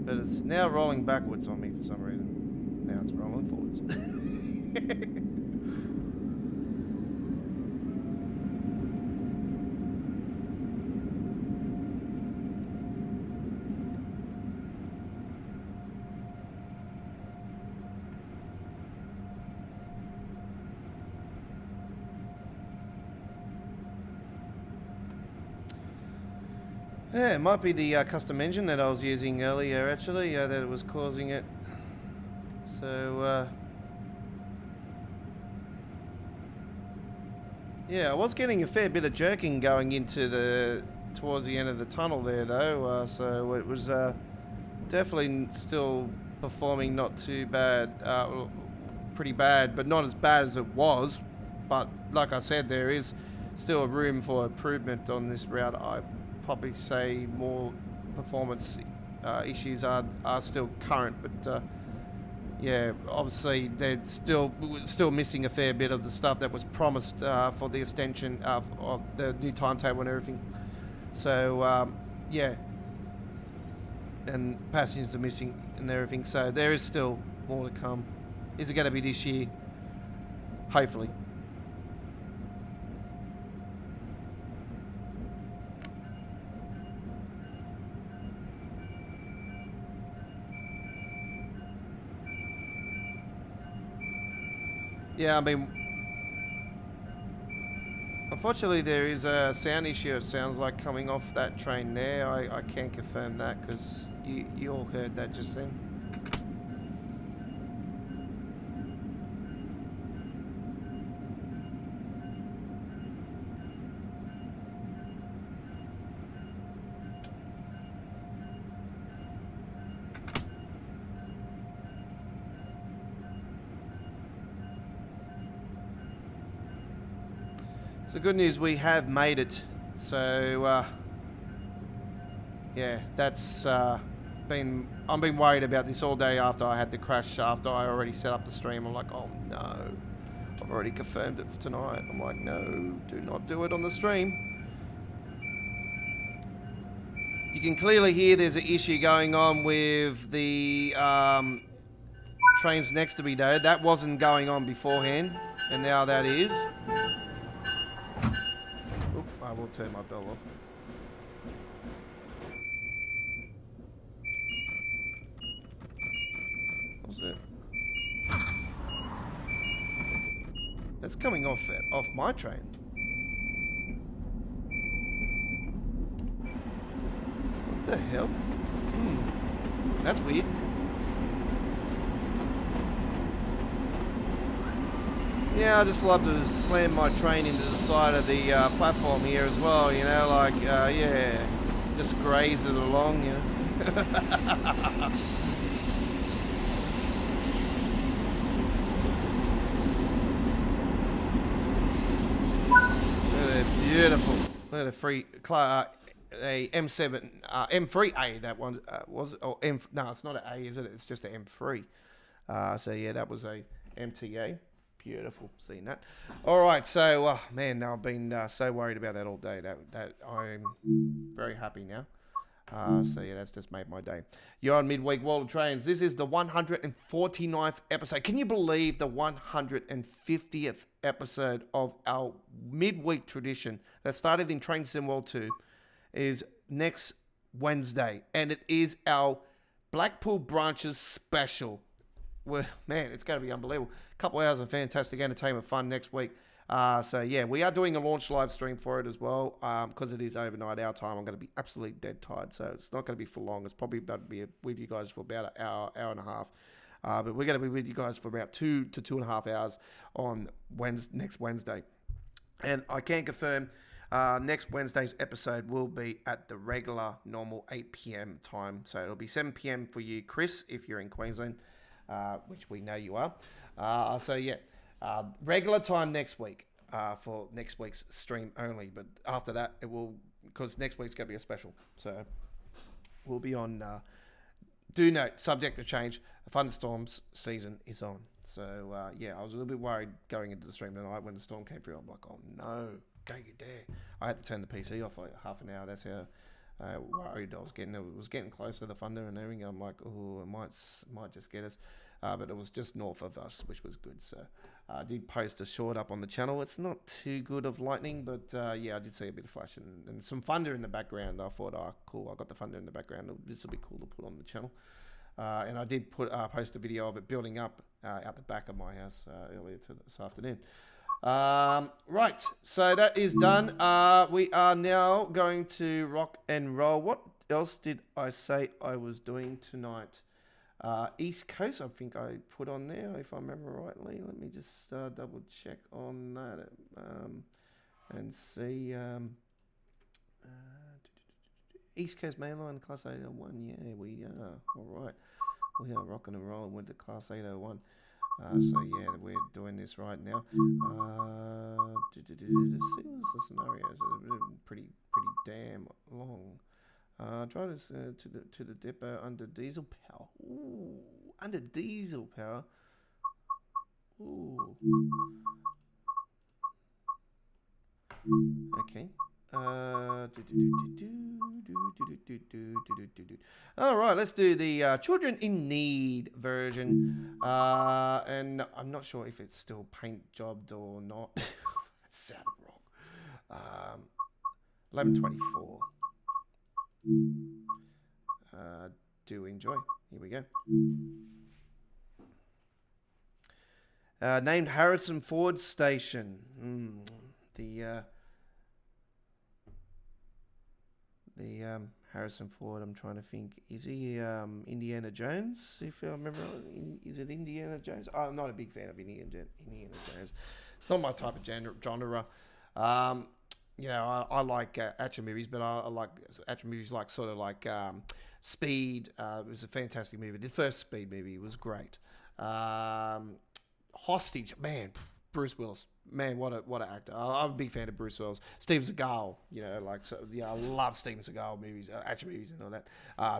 But it's now rolling backwards on me for some reason. Now it's rolling forwards. Yeah, it might be the custom engine that I was using earlier, actually, that it was causing it. So, yeah, I was getting a fair bit of jerking going into towards the end of the tunnel there, though. So it was definitely still performing not too bad, pretty bad, but not as bad as it was. But like I said, there is still room for improvement on this route. I probably say more performance issues are still current, but yeah, obviously they're still missing a fair bit of the stuff that was promised for the extension of the new timetable and everything. So yeah, and passengers are missing and everything. So there is still more to come. Is it going to be this year? Hopefully. Yeah, I mean, unfortunately there is a sound issue, it sounds like, coming off that train there. I can't confirm that because you all heard that just then. So good news, we have made it. So yeah, that's I've been worried about this all day after I had the crash, after I already set up the stream. I'm like, oh no, I've already confirmed it for tonight. I'm like, no, do not do it on the stream. You can clearly hear there's an issue going on with the trains next to me though. That wasn't going on beforehand, and now that is. I will turn my bell off. What's that? That's coming off my train. What the hell? That's weird. Yeah, I just love to slam my train into the side of the platform here as well, you know, like, yeah, just graze it along, you know. Beautiful. Look at a free, a M7, M3A, that one, was it? Oh, no, it's not an A, is it? It's just an M3. So yeah, that was a MTA. Beautiful, seeing that. All right, so man, I've been so worried about that all day. That I'm very happy now. So yeah, that's just made my day. You're on Midweek World of Trains. This is the 149th episode. Can you believe the 150th episode of our midweek tradition that started in Train Sim World 2 is next Wednesday, and it is our Blackpool Branches special. Well, man, it's going to be unbelievable. A couple hours of fantastic entertainment fun next week. So, yeah, we are doing a launch live stream for it as well. Because it is overnight our time, I'm going to be absolutely dead tired. So, it's not going to be for long. It's probably about to be with you guys for about an hour and a half. But we're going to be with you guys for about 2 to 2.5 hours on next Wednesday. And I can confirm Next Wednesday's episode will be at the regular, normal 8 p.m. time. So it'll be 7 p.m. for you, Chris, if you're in Queensland, which we know you are. Regular time next week for next week's stream only. But after that, it will, because next week's going to be a special. So we'll be on, do note, subject to change, thunderstorms season is on. So, I was a little bit worried going into the stream tonight when the storm came through. I'm like, oh no, don't you dare. I had to turn the PC off for like half an hour. That's how worried I was getting. It was getting close to the thunder and everything. I'm like, oh, it might just get us. But it was just north of us, which was good. So I did post a short up on the channel. It's not too good of lightning, but I did see a bit of flash and some thunder in the background. I thought, oh, cool, I got the thunder in the background. This will be cool to put on the channel. And I did post a video of it building up out the back of my house earlier this afternoon. Right, so that is done. We are now going to rock and roll. What else did I say I was doing tonight? East Coast, I think I put on there, if I remember rightly. Let me just double check on that and see. East Coast Mainline Class 801, yeah, we are. All right. We are rocking and rolling with the Class 801. We're doing this right now. Let's see what's the scenarios. Pretty damn long. Drive this to the depot under diesel power. Ooh, under diesel power. Ooh. Okay. All right, let's do the Children in Need version. And I'm not sure if it's still paint jobbed or not. That sounded wrong. 11:24. Do enjoy. Here we go. Named Harrison Ford Station. The Harrison Ford, I'm trying to think. Is he Indiana Jones? If I remember, is it Indiana Jones? I'm not a big fan of Indiana Jones. It's not my type of genre. I like action movies, but I like action movies like sort of like Speed. It was a fantastic movie. The first Speed movie was great. Hostage, man, Bruce Willis. Man, what an actor. I'm a big fan of Bruce Willis. Steven Seagal, I love Steven Seagal movies, action movies and all that.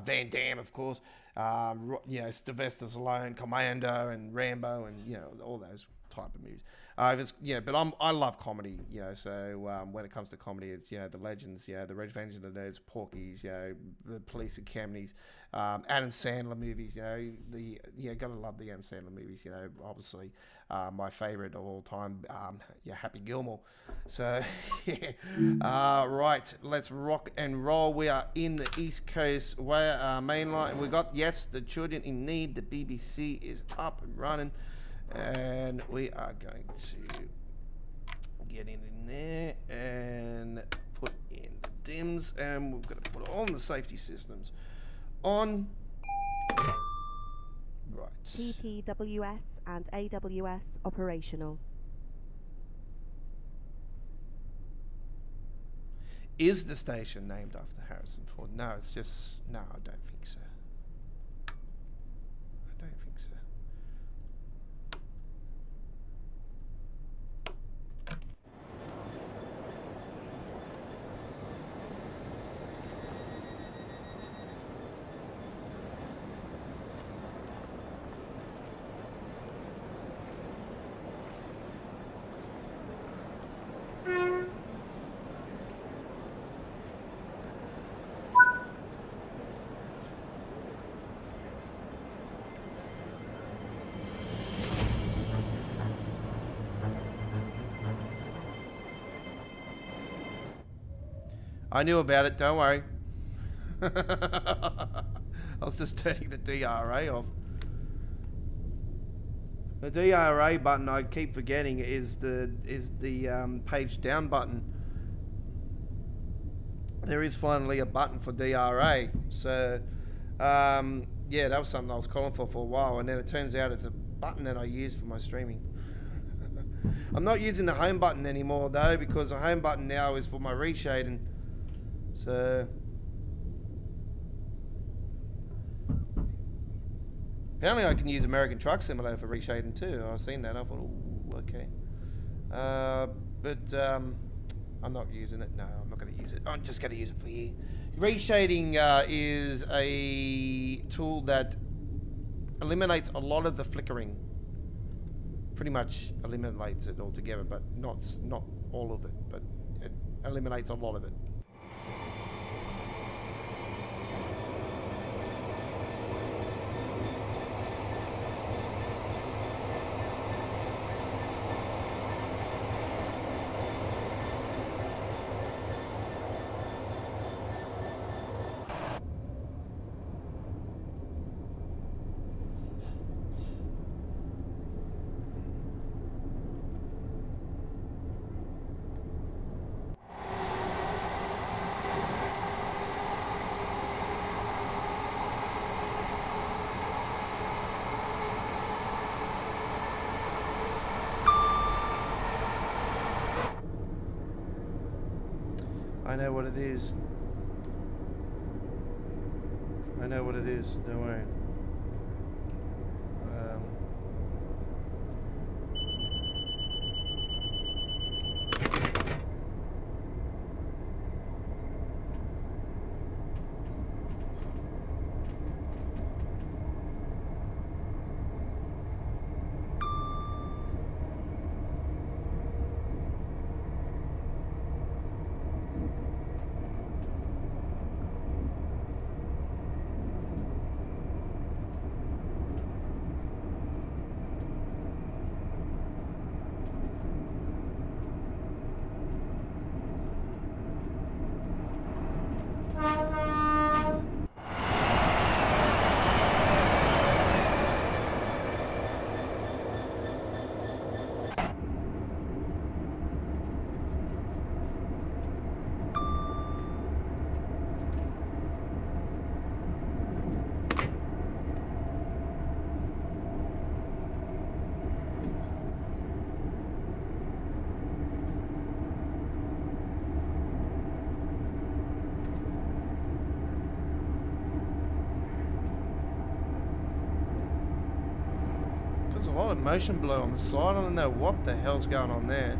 Van Damme, of course. Sylvester Stallone, Commando and Rambo and, all those type of movies. I love comedy, so when it comes to comedy, it's, the legends, the Revenge of the Nerds, Porky's, the Police Academies, Adam Sandler movies, gotta love the Adam Sandler movies, obviously. My favorite of all time, Happy Gilmore. So, right, let's rock and roll. We are in the East Coast mainline. We got, the Children in Need. The BBC is up and running. And we are going to get in there and put in the dims. And we're going to put all the safety systems on. Right. TPWS and AWS operational. Is the station named after Harrison Ford? No, it's just... No, I don't think so. I knew about it, don't worry. I was just turning the DRA off. The DRA button I keep forgetting is the page down button. There is finally a button for DRA. So that was something I was calling for a while, and then it turns out it's a button that I use for my streaming. I'm not using the home button anymore though, because the home button now is for my reshading. So apparently I can use American Truck Simulator for reshading too. I've seen that. I thought, ooh, okay. But I'm not using it. No, I'm not going to use it. I'm just going to use it for you. Reshading is a tool that eliminates a lot of the flickering. Pretty much eliminates it altogether, but not all of it. But it eliminates a lot of it. I know what it is. I know what it is. Don't worry. There's a lot of motion blur on the side. I don't know what the hell's going on there.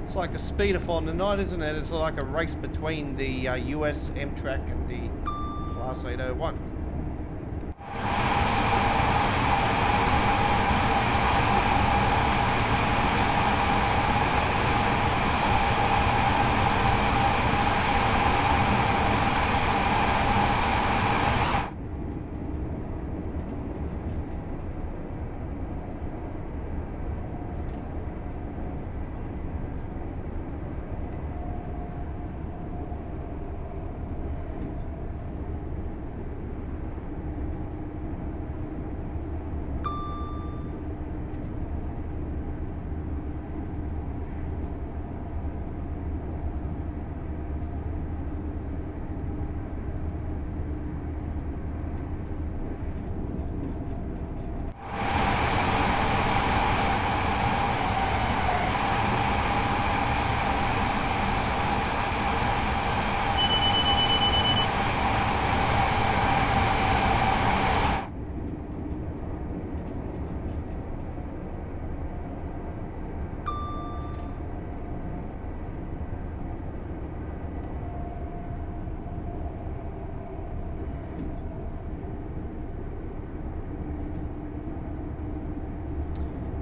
It's like a speedathon tonight, isn't it? It's like a race between the US M-Track and the Class 801.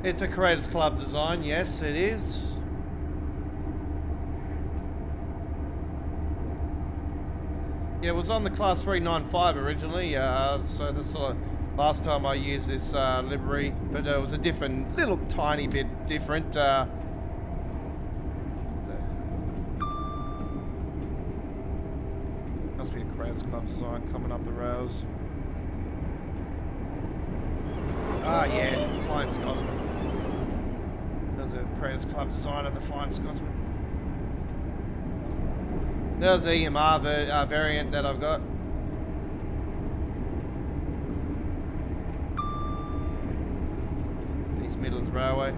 It's a Creators Club design, yes it is. Yeah, it was on the Class 395 originally, so this is last time I used this livery, but it was a different, little tiny bit different. Must be a Creators Club design coming up the rails. Ah yeah, Flying Scotsman. There's a Creators Club design of the Flying Scotsman. There's the EMR variant that I've got. East Midlands Railway.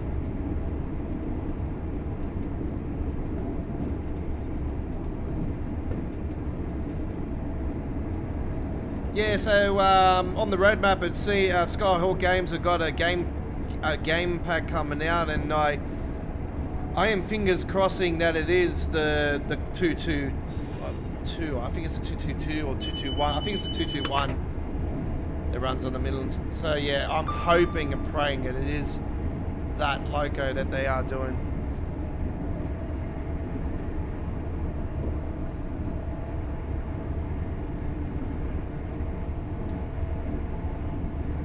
Yeah, so on the roadmap at Skyhawk Games have got a game pack coming out, and I am fingers crossing that it is the 222. I think it's a 222 or 221. I think it's a 221 that runs on the Midlands. So yeah, I'm hoping and praying that it is that loco that they are doing.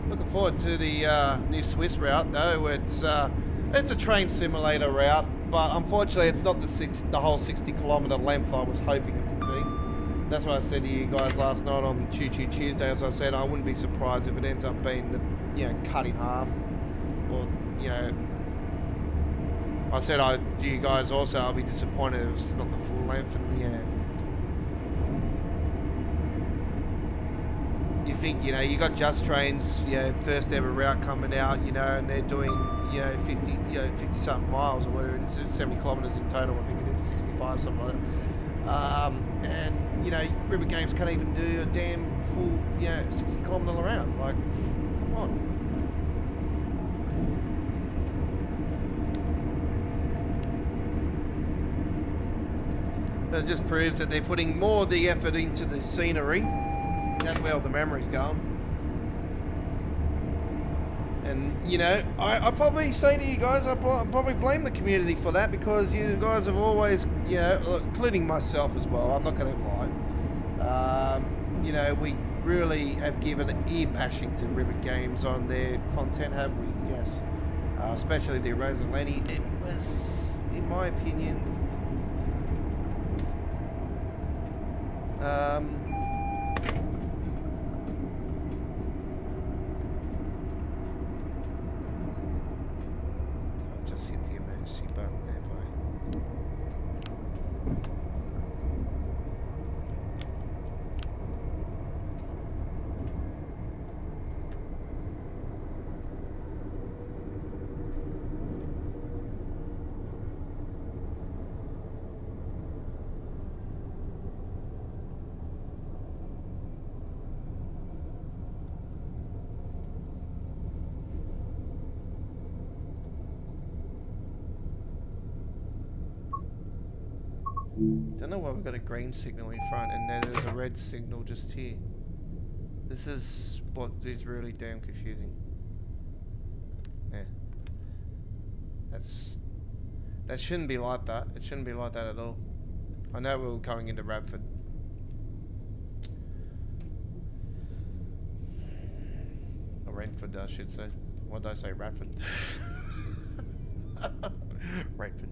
Looking forward to the new Swiss route though. It's a train simulator route, but unfortunately it's not the whole 60-kilometre length I was hoping it would be. That's what I said to you guys last night on Choo Choo Tuesday. As I said, I wouldn't be surprised if it ends up being cut in half, or I said to you guys also I'll be disappointed if it's not the full length, and you think, you got Just Train's, first ever route coming out, and they're doing, 50 something miles or whatever it is, 70 kilometres in total, I think it is, 65, something like that. And, River Games can't even do a damn full, 60 kilometre route. Like, come on. That just proves that they're putting more of the effort into the scenery. That's where all the memory's going. And, I probably say to you guys, I probably blame the community for that, because you guys have always, including myself as well, I'm not going to lie. We really have given ear bashing to River Games on their content, have we? Yes. Especially the Rosaleni. It was, in my opinion, I've just hit the emergency button there, boy. Don't know why we've got a green signal in front and then there's a red signal just here. This is what is really damn confusing. Yeah. That shouldn't be like that. It shouldn't be like that at all. I know we were going into Radford. Or Renford, I should say. What did I say? Radford? Redford.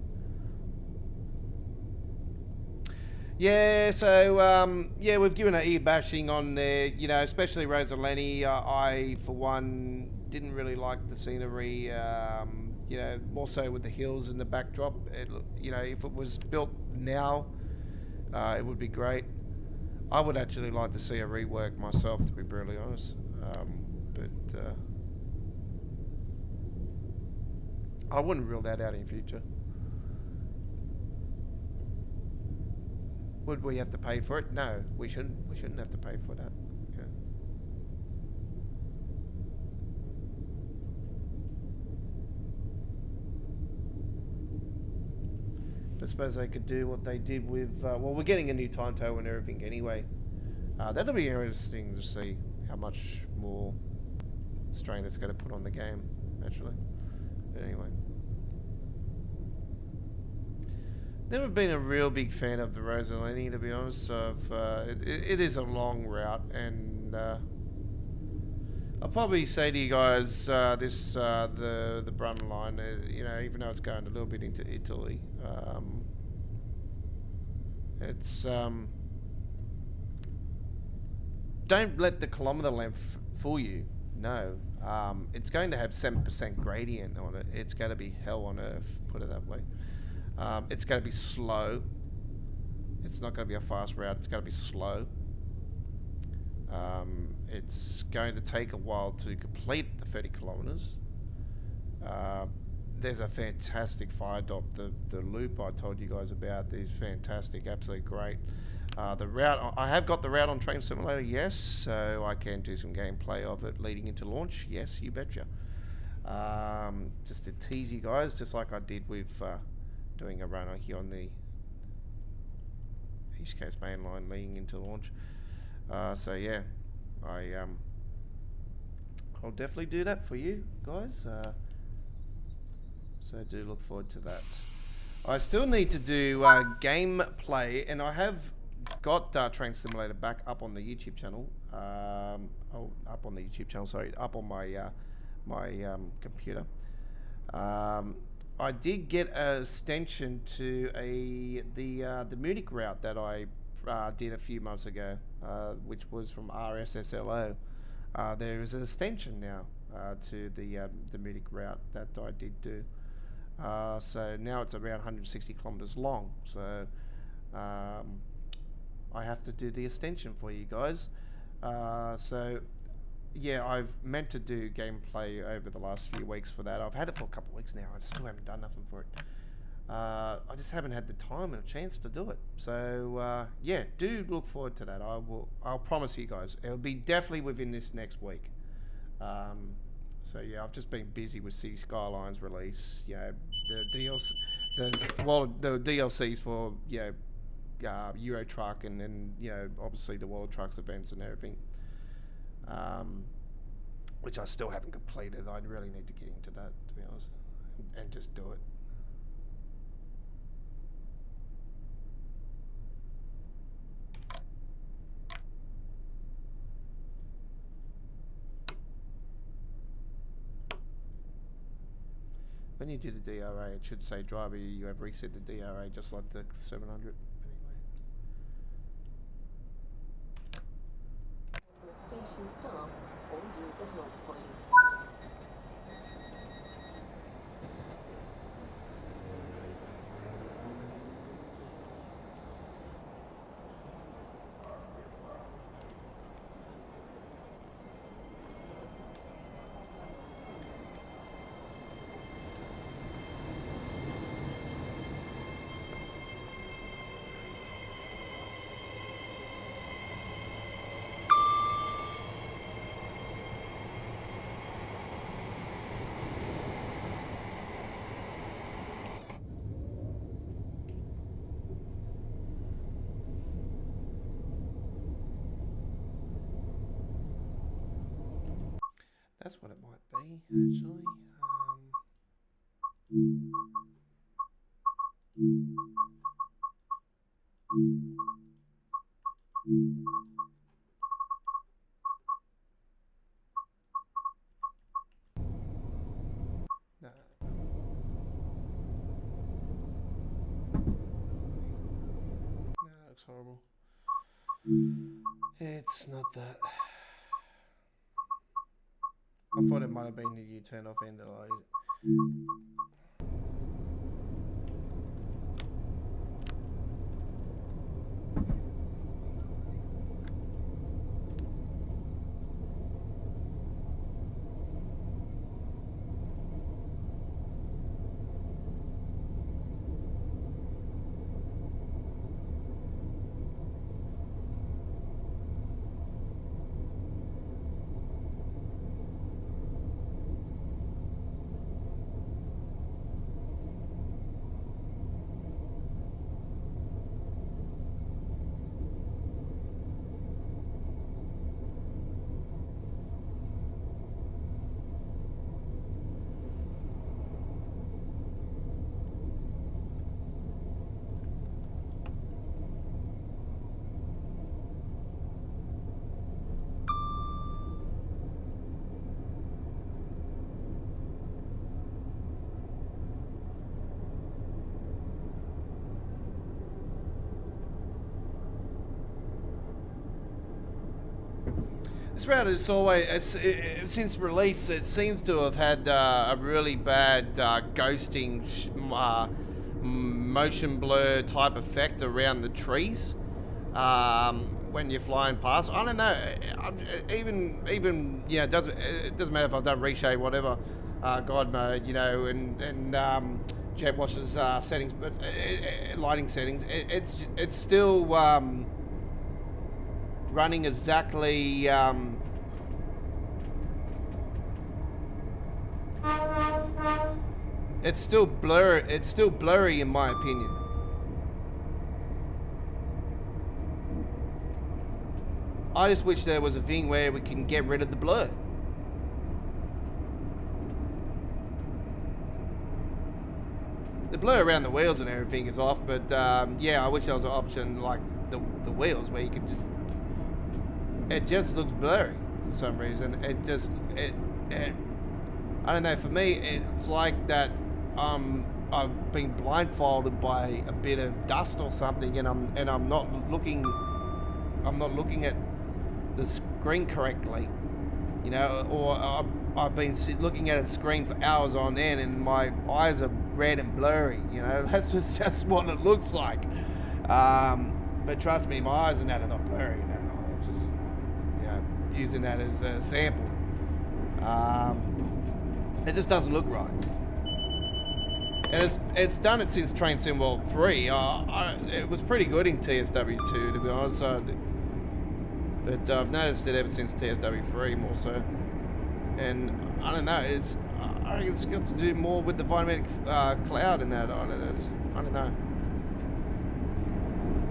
Yeah, so, yeah, we've given an e-bashing on there, you know, especially Rosaleni. I, for one, didn't really like the scenery, you know, more so with the hills and the backdrop. You know, if it was built now, it would be great. I would actually like to see a rework myself, to be brutally honest. But I wouldn't rule that out in future. Would we have to pay for it? No, we shouldn't. We shouldn't have to pay for that. Yeah. But I suppose they could do what they did with. Well, we're getting a new time total and everything anyway. That'll be interesting to see how much more strain it's going to put on the game, actually. But anyway. Never been a real big fan of the Rosaleni, to be honest. It is a long route, and I'll probably say to you guys, the Brun line, you know, even though it's going a little bit into Italy, it's don't let the kilometre length fool you. No, it's going to have 7% gradient on it. It's going to be hell on earth, put it that way. It's going to be slow. It's not going to be a fast route. It's going to be slow. It's going to take a while to complete the 30 kilometers. There's a fantastic fire dot. The loop I told you guys about is fantastic, absolutely great. The route, I have got the route on Train Simulator, yes, so I can do some gameplay of it leading into launch. Yes, you betcha. Just to tease you guys, just like I did with doing a run here on the East Coast Main Line leading into launch. So yeah, I'll definitely do that for you guys. So do look forward to that. I still need to do gameplay, and I have got Train Simulator back up on the YouTube channel. Up on the YouTube channel. Sorry, up on my my computer. I did get an extension to the Munich route that I did a few months ago, which was from RSSLO. There is an extension now to the Munich route that I did do. So now it's around 160 kilometers long. So I have to do the extension for you guys. So yeah, I've meant to do gameplay over the last few weeks for that. I've had it for a couple of weeks now. I still haven't done nothing for it. I just haven't had the time and a chance to do it. So yeah, do look forward to that. I'll promise you guys, it'll be definitely within this next week. So yeah, I've just been busy with City Skylines release. You know, the DLCs for Euro Truck, and then obviously the World Trucks events and everything. Which I still haven't completed. I really need to get into that, to be honest, and just do it. When you do the DRA, it should say driver, you have reset the DRA, just like the 700. Station staff or user help point. That's what it might be, actually. No. No, that looks horrible. It's not that. I thought it might have been the U-turn off end. This router is always, since release, it seems to have had a really bad ghosting, motion blur type effect around the trees when you're flying past. I don't know, even yeah, it doesn't matter if I've done Reshade, whatever, GodMode, you know, and Jetwash's settings, but lighting settings, it's still running exactly it's still blurry in my opinion. I just wish there was a thing where we can get rid of the blur. The blur around the wheels and everything is off, but yeah, I wish there was an option like the wheels where you could just, it just looks blurry for some reason. It I don't know, for me it's like that I've been blindfolded by a bit of dust or something, and I'm not looking at the screen correctly, you know, or I've been looking at a screen for hours on end and my eyes are red and blurry, you know. That's what it looks like. But trust me, my eyes and that are not blurry, you know. I'm just, you know, using that as a sample. It just doesn't look right. And it's done it since Train Sim World 3. It was pretty good in TSW2, to be honest. But I've noticed it ever since TSW 3 more so. And I don't know, I reckon it's got to do more with the Vitamin cloud and that. I don't know.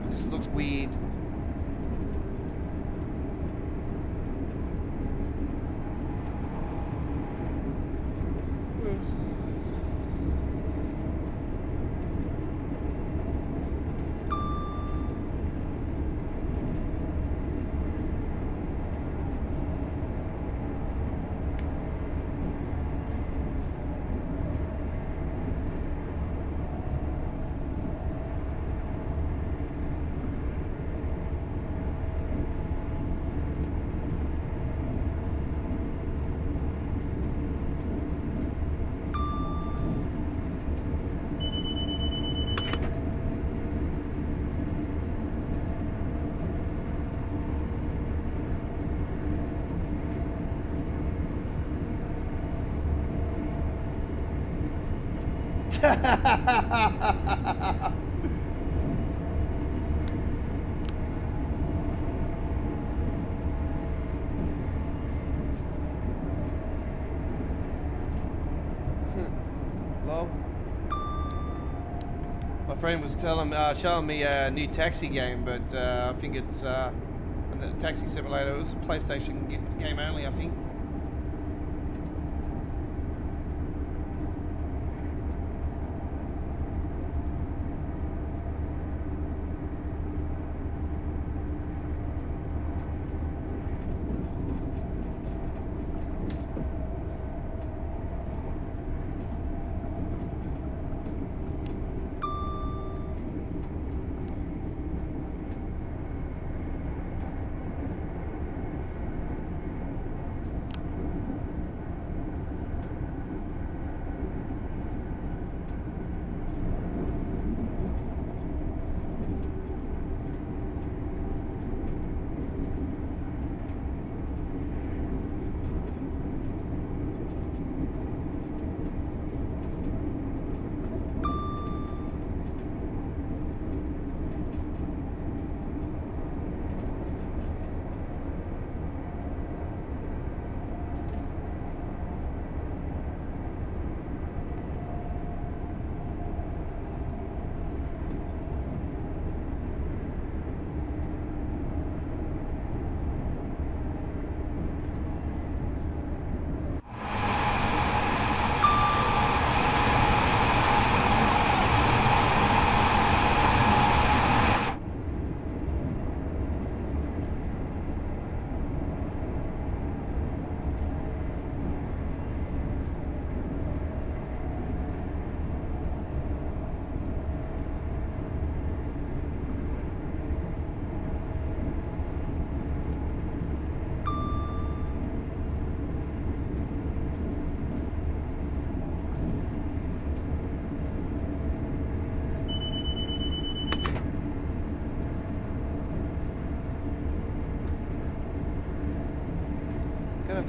It just looks weird. Hello? My friend was showing me a new taxi game, but I think it's the taxi simulator. It was a PlayStation game only, I think.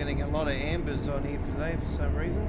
getting a lot of ambers on here today for some reason.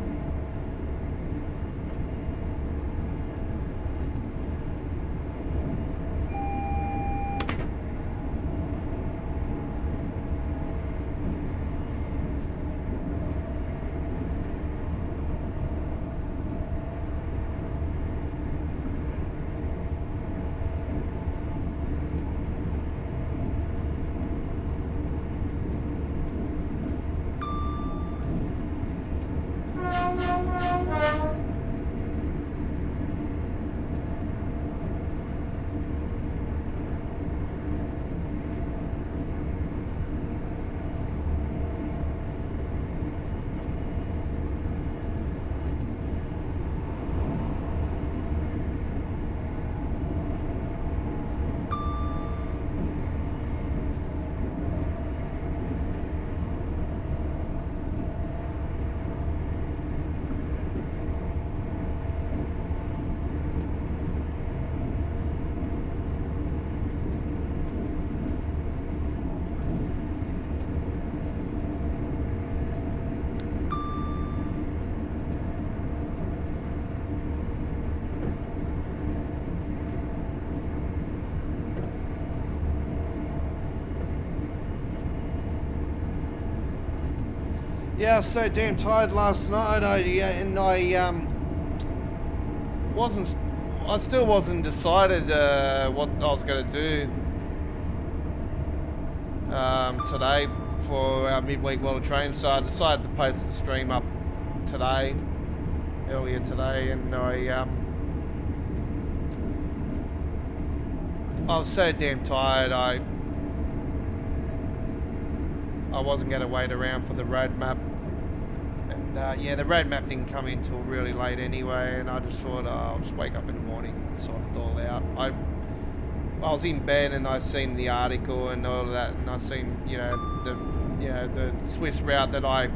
Yeah, I was so damn tired last night, I still wasn't decided what I was going to do today for our midweek World of Train, so I decided to post the stream up earlier today, and I was so damn tired, I wasn't going to wait around for the roadmap. And yeah, the roadmap didn't come in till really late anyway, and I just thought I'll just wake up in the morning and sort it all out. I was in bed and I seen the article and all of that, and I seen the Swiss route that I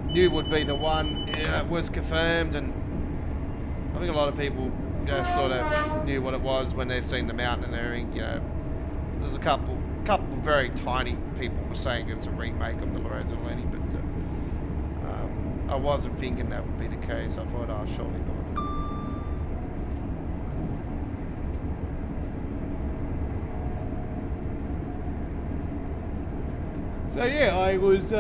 knew would be the one was confirmed, and I think a lot of people sort of knew what it was when they've seen the mountain and everything. There's a couple very tiny people were saying it's a remake of the Lorenzolini, but I wasn't thinking that would be the case. I thought, oh, surely not. So yeah, I was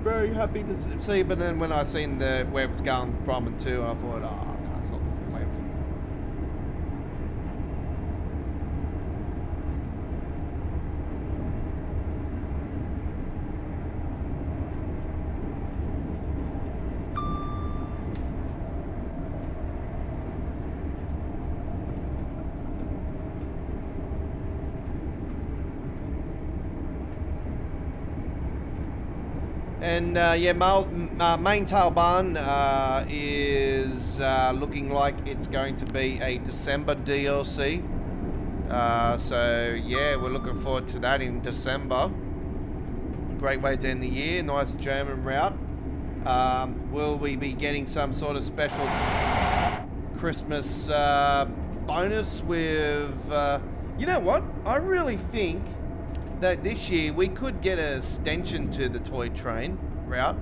very happy to see, but then when I seen where it was going from and to, I thought, oh, no, it's not the full length. And yeah, main tail barn is looking like it's going to be a December DLC. So yeah, we're looking forward to that in December. Great way to end the year. Nice German route. Will we be getting some sort of special Christmas bonus with... you know what? I really think that this year we could get an extension to the toy train route,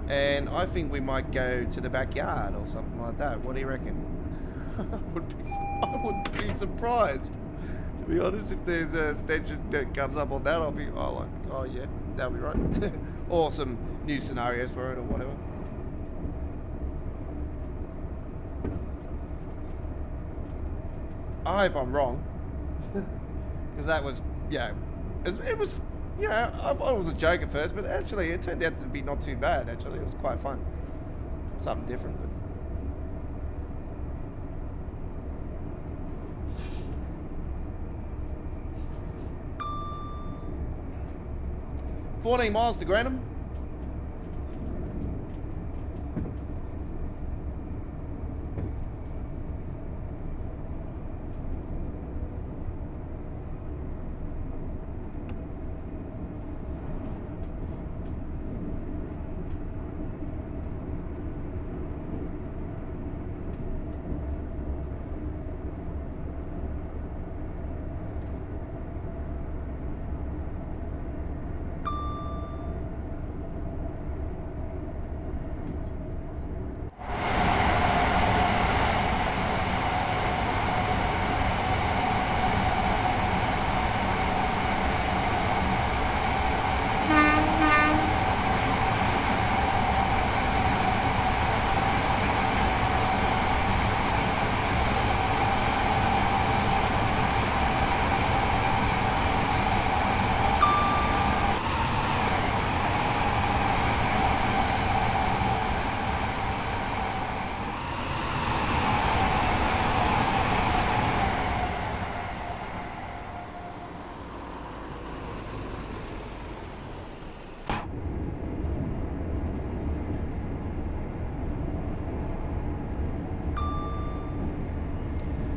and I think we might go to the backyard or something like that. What do you reckon? I wouldn't be surprised, to be honest, if there's an extension that comes up on that. I'll be oh yeah, that'll be right. Or some new scenarios for it or whatever. I hope I'm wrong, because that was, yeah, it was, you know, I was a joke at first, but actually it turned out to be not too bad. Actually, it was quite fun, something different. But 14 miles to Grantham.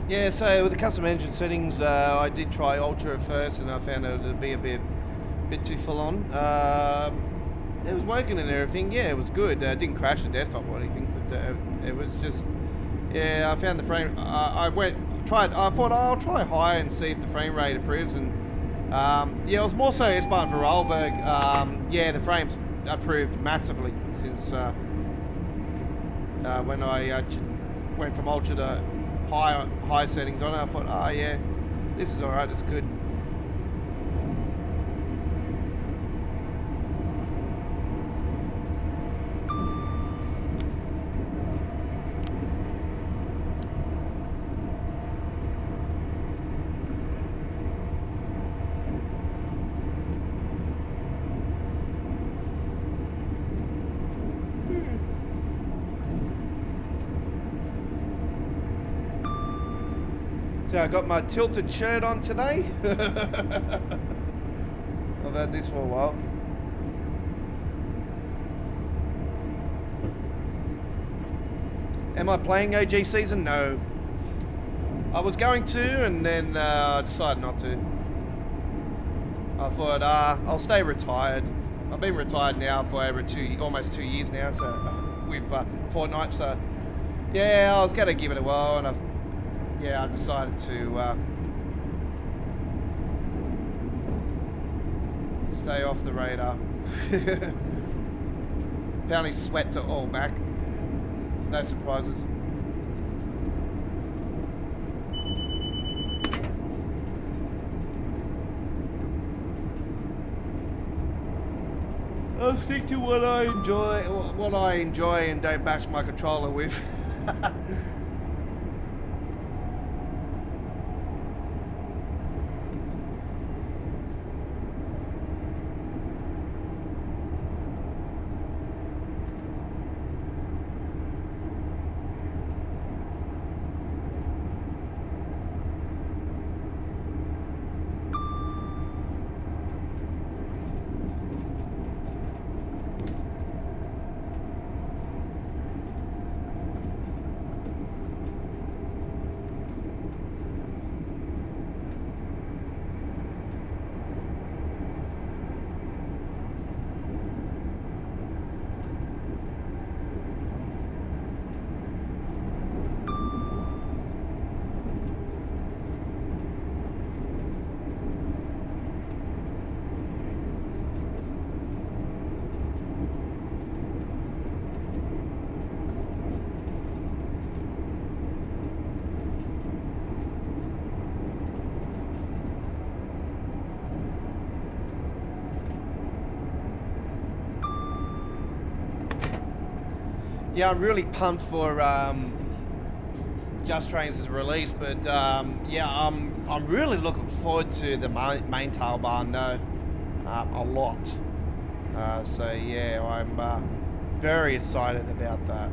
Yeah, so with the custom engine settings, I did try Ultra at first, and I found it to be a bit too full on. It was working and everything. Yeah, it was good. Didn't crash the desktop or anything, but it was just, yeah. I found the frame. I thought I'll try high and see if the frame rate improves, and yeah, it was more so S-Bahn for Rollberg. Yeah, the frames improved massively since when I went from Ultra to high settings on it. I thought, oh yeah, this is alright, it's good. So I got my tilted shirt on today. I've had this for a while. Am I playing OG season? No. I was going to, and then I decided not to. I thought, I'll stay retired. I've been retired now for over almost 2 years now, so with Fortnite. So yeah, I was going to give it a whirl, and I decided to stay off the radar. Apparently sweats are all back. No surprises. I'll stick to what I enjoy and don't bash my controller with. Yeah, I'm really pumped for Just Trains' release, but yeah, I'm really looking forward to the main tailbar though, a lot. So yeah, I'm very excited about that.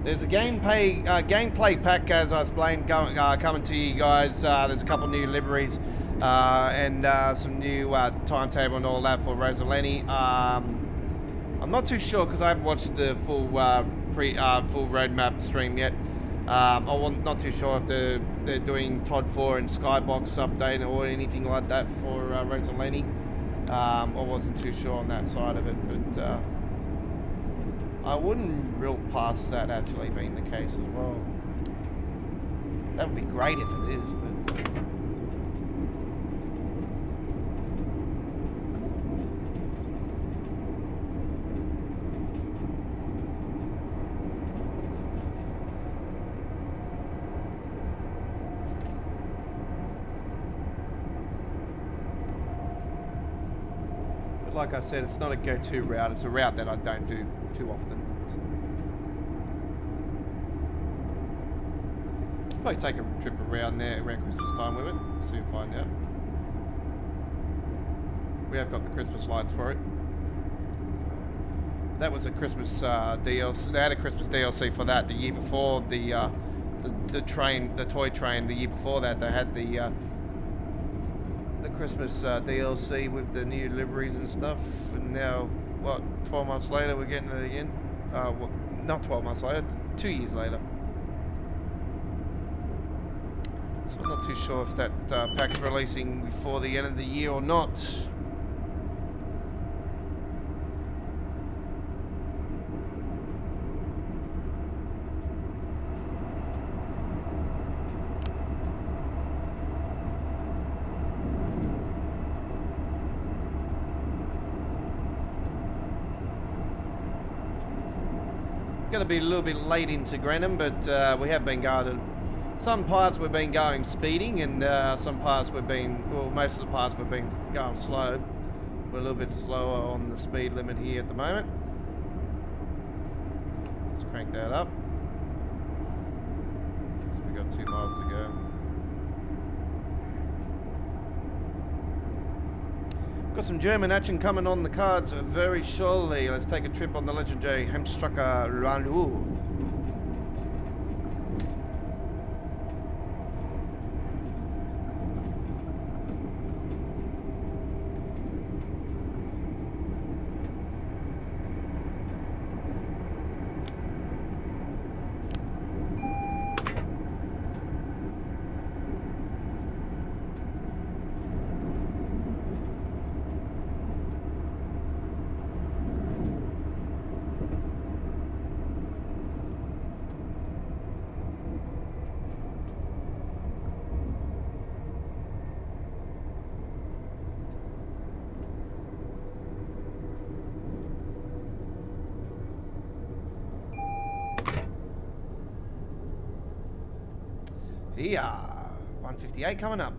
There's a gameplay pack, as I explained, coming to you guys. There's a couple new liveries and some new timetable and all that for Rosalini. I'm not too sure because I haven't watched the full full roadmap stream yet. I'm not too sure if they're doing Todd 4 and Skybox update or anything like that for Rosalini. I wasn't too sure on that side of it, but I wouldn't real past that actually being the case as well. That would be great if it is, but like I said, it's not a go-to route. It's a route that I don't do too often. So. Probably take a trip around there around Christmas time with it. See if we find out. We have got the Christmas lights for it. That was a Christmas DLC. They had a Christmas DLC for that the year before. The toy train. The year before that, they had the Christmas DLC with the new liveries and stuff, and now what, 12 months later we're getting it again. Well, not 12 months later, 2 years later. So I'm not too sure if that pack's releasing before the end of the year or not. Going to be a little bit late into Grenham, but we have been going to some parts. We've been going speeding, and some parts we've been, well, most of the parts we've been going slow. We're a little bit slower on the speed limit here at the moment. Let's crank that up. So we got 2 miles to go. Got some German action coming on the cards very shortly. Let's take a trip on the legendary Hemstrucker Randu. Yeah, 158 coming up.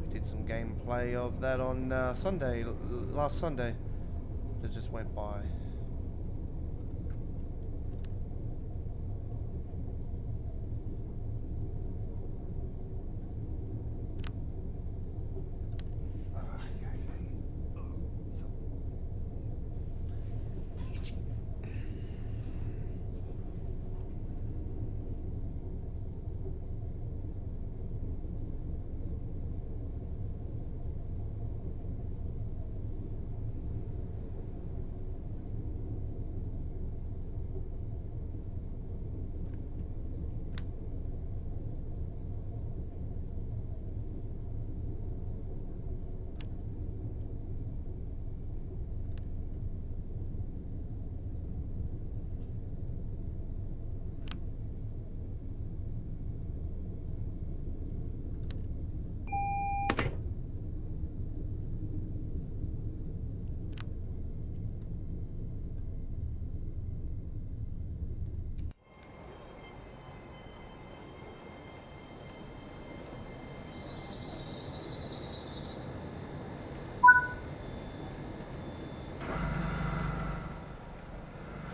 We did some gameplay of that on Sunday, last Sunday. That just went by.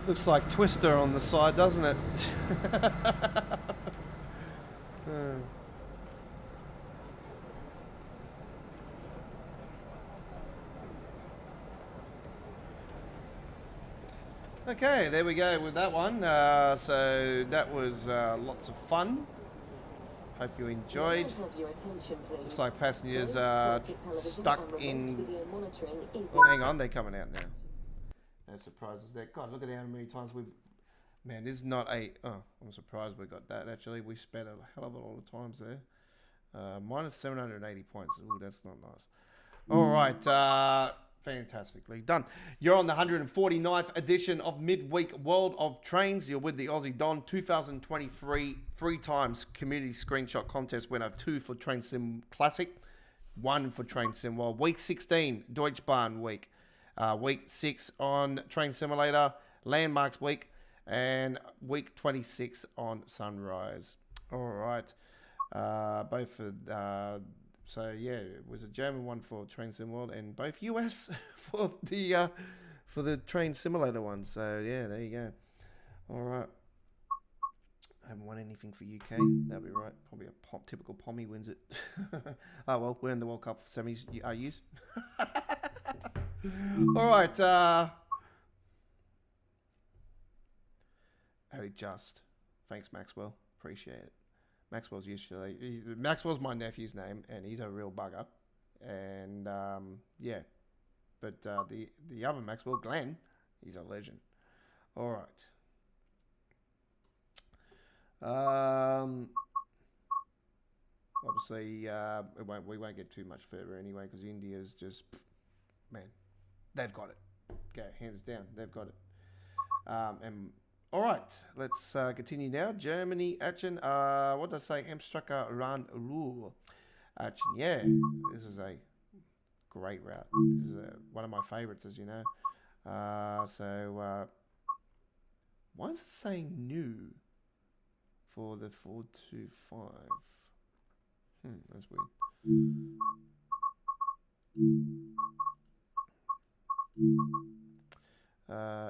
Looks like Twister on the side, doesn't it? Okay, there we go with that one. So that was lots of fun. Hope you enjoyed. Looks like passengers are stuck in... Oh, hang on, they're coming out now. No surprises there. God, look at how many times we've... Man, this is not a... Oh, I'm surprised we got that, actually. We spent a hell of a lot of times there. Minus 780 points. Ooh, that's not nice. All right. Fantastically done. You're on the 149th edition of Midweek World of Trains. You're with the Aussie Don 2023 3 times community screenshot contest winner. 2 for Train Sim Classic, 1 for Train Sim World. Week 16, Deutsche Bahn week. Week 6 on Train Simulator, Landmarks week, and week 26 on Sunrise. All right. Both for... so yeah, it was a German one for Train Sim World, and both US for the Train Simulator one. So yeah, there you go. All right. I haven't won anything for UK. That'll be right. Probably a typical Pommy wins it. Oh well, we're in the World Cup semis. Use. All right. Just. Thanks, Maxwell. Appreciate it. Maxwell's my nephew's name, and he's a real bugger. And yeah, but the other Maxwell, Glenn, he's a legend. All right. Obviously, we won't get too much further anyway because India's just, man, they've got it. Go, hands down, they've got it. And all right, let's continue now. Germany, Action. What does it say? Hamstrucker Run Rule. Action, yeah. This is a great route. This is one of my favorites, as you know. Why is it saying new for the 425? That's weird.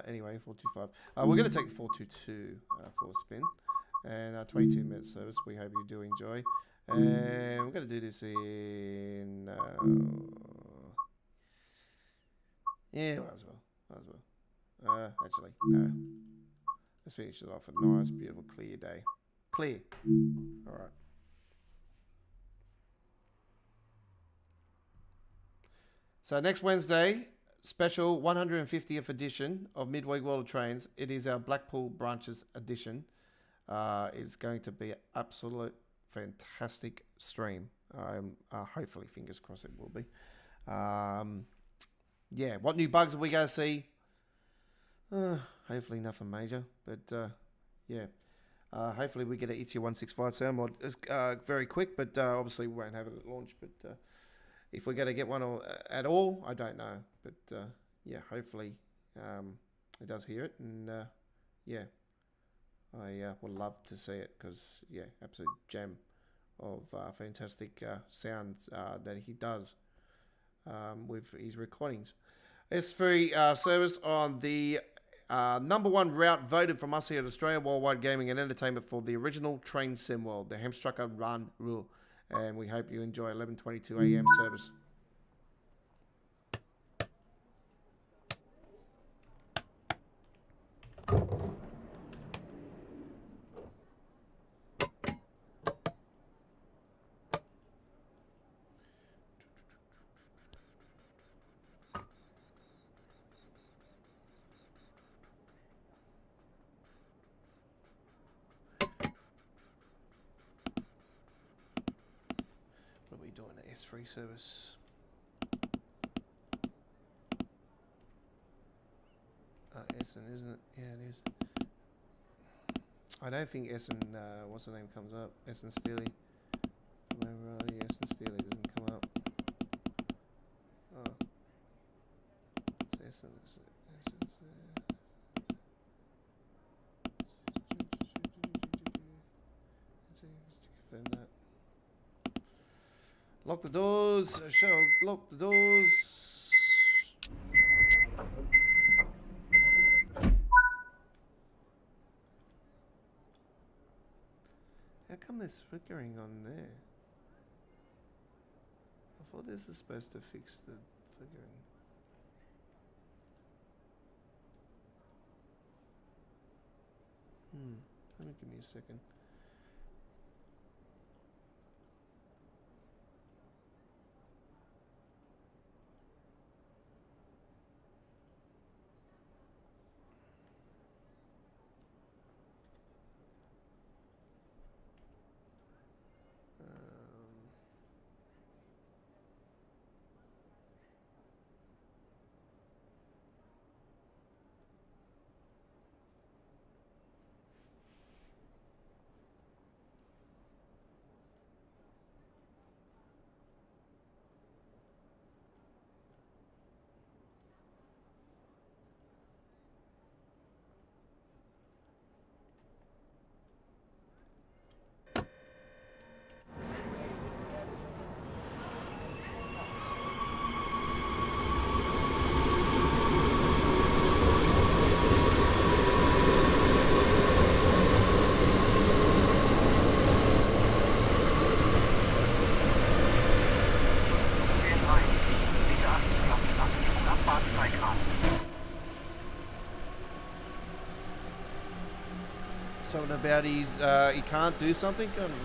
Anyway, 425. We're going to take 422 for a spin. And 22-minute service. We hope you do enjoy. And we're going to do this in... yeah, might as well. Actually, no. Let's finish it off a nice, beautiful, clear day. Clear. All right. So next Wednesday, special 150th edition of Midweek World of Trains. It is our Blackpool Branches edition. It's going to be an absolute fantastic stream. Hopefully, fingers crossed, it will be. Yeah, what new bugs are we going to see? Hopefully nothing major, but yeah. Hopefully we get an ITSIA 165 sound mod very quick, but obviously we won't have it at launch. But if we're going to get one at all, I don't know. But yeah, hopefully it does hear it, and yeah, I would love to see it because yeah, absolute gem of fantastic sounds that he does with his recordings. S3 service on the #1 route voted from us here at Australia Worldwide Gaming and Entertainment for the original train sim world, the Hamstrucker Run Rule. And we hope you enjoy 11:22 a.m. service. S3 service. Essen, isn't it? Yeah, it is. I don't think Essen, what's the name, comes up. Essen Steely. Essen Steely doesn't come up. Oh. So Essen is... confirm that. Lock the doors. Shall lock the doors. How come there's flickering on there? I thought this was supposed to fix the flickering. Give me a second. Something about he can't do something? I don't know.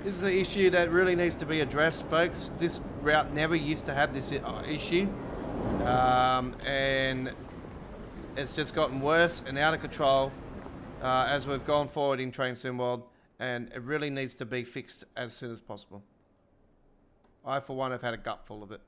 This is an issue that really needs to be addressed, folks. This route never used to have this issue. And it's just gotten worse and out of control as we've gone forward in Train Sim World, and it really needs to be fixed as soon as possible. I, for one, have had a gutful of it.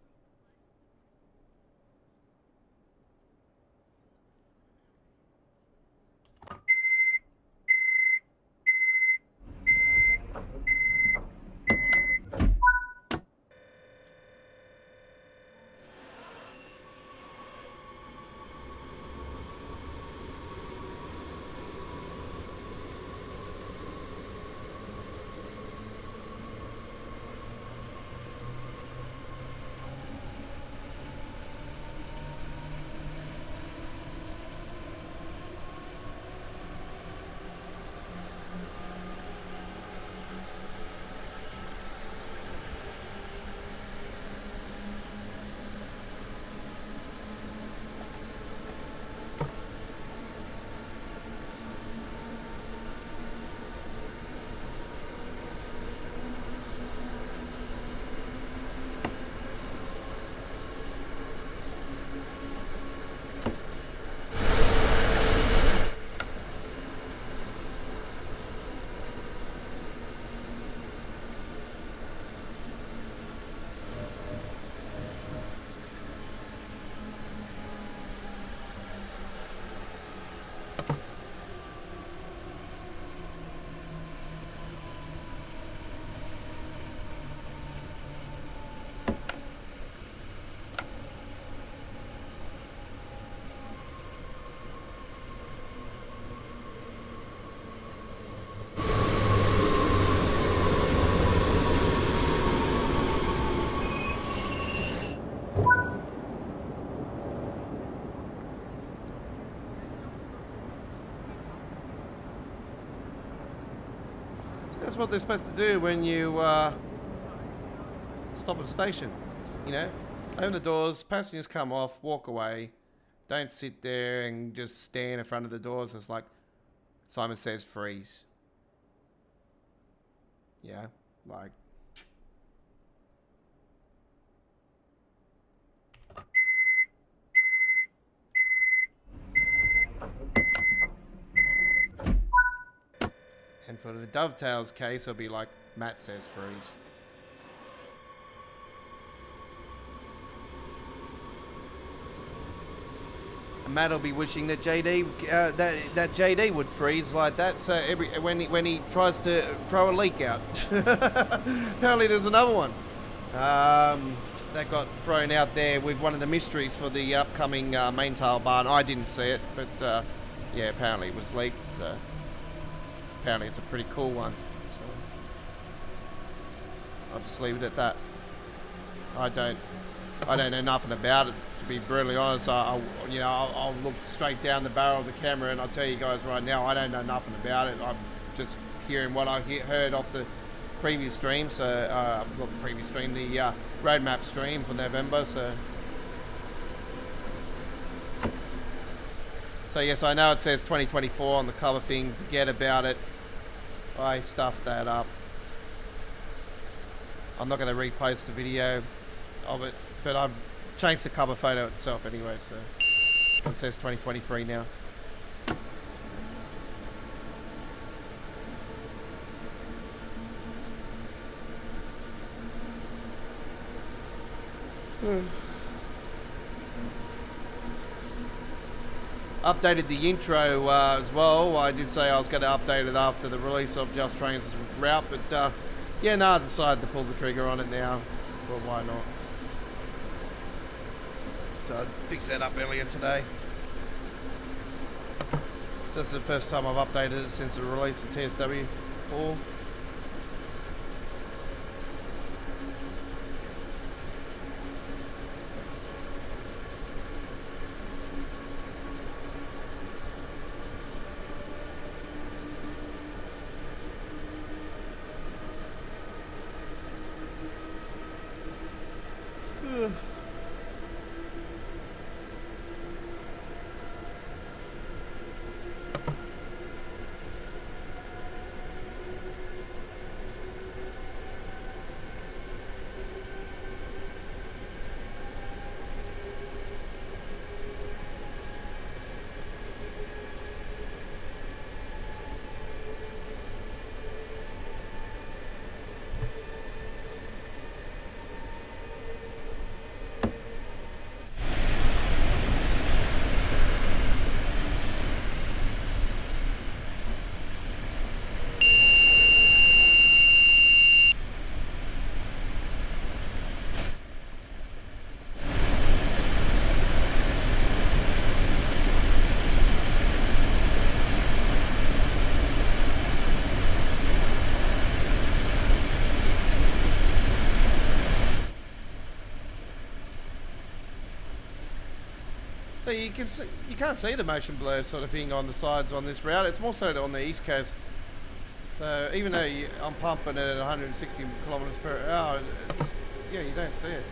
That's what they're supposed to do when you stop at a station. You know, open the doors, passengers come off, walk away. Don't sit there and just stand in front of the doors. It's like Simon says, freeze. Yeah, like. And for the Dovetails case, it'll be like Matt says, freeze. Matt will be wishing that JD that JD would freeze like that. So when he tries to throw a leak out, apparently there's another one that got thrown out there with one of the mysteries for the upcoming main tail barn. I didn't see it, but yeah, apparently it was leaked. So apparently it's a pretty cool one. So I'll just leave it at that. I don't know nothing about it, to be brutally honest. I'll look straight down the barrel of the camera and I'll tell you guys right now, I don't know nothing about it. I'm just hearing what I heard off the previous stream. So, not the previous stream, the roadmap stream for November. So yes, I know it says 2024 on the cover thing. Forget about it. I stuffed that up. I'm not going to repost the video of it, but I've changed the cover photo itself anyway, so it says 2023 now. Updated the intro as well. I did say I was going to update it after the release of Just Trains' route, but yeah, no, I decided to pull the trigger on it now. Well, why not? So I fixed that up earlier today. So this is the first time I've updated it since the release of TSW 4. So you can't see the motion blur sort of thing on the sides on this route. It's more so on the east coast. So even though I'm pumping it at 160 kilometers per hour, yeah, you don't see it.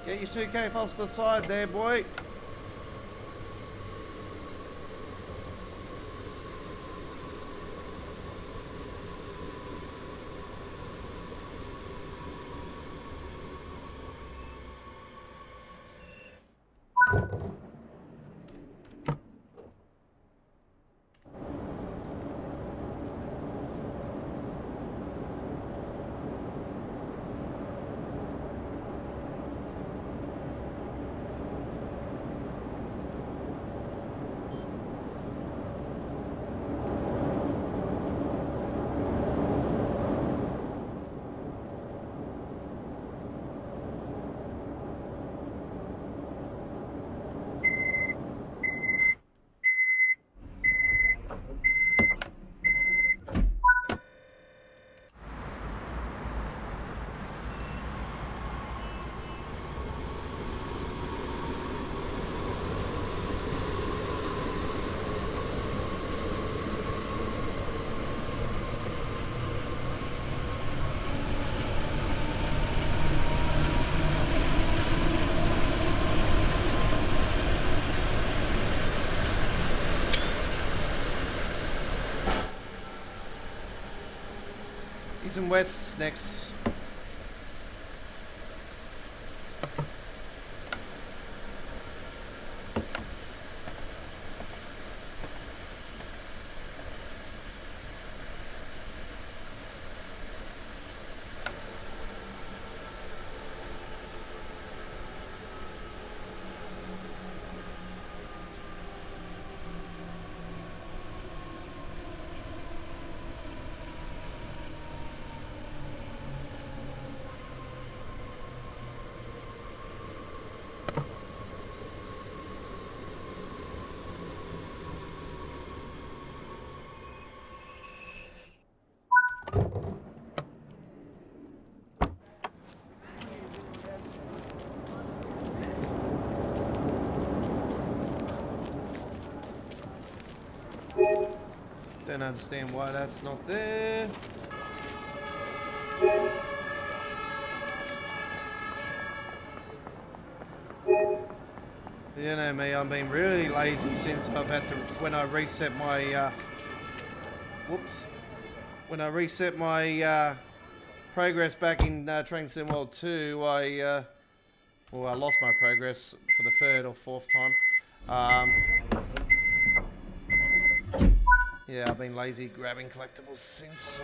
Get your 2K false to the side there, boy. East and west next. Don't understand why that's not there. You know me, I've been really lazy since I've had to, when I reset my, when I reset my progress back in Train Sim World 2, I lost my progress for the third or fourth time. Yeah, I've been lazy grabbing collectibles since, so.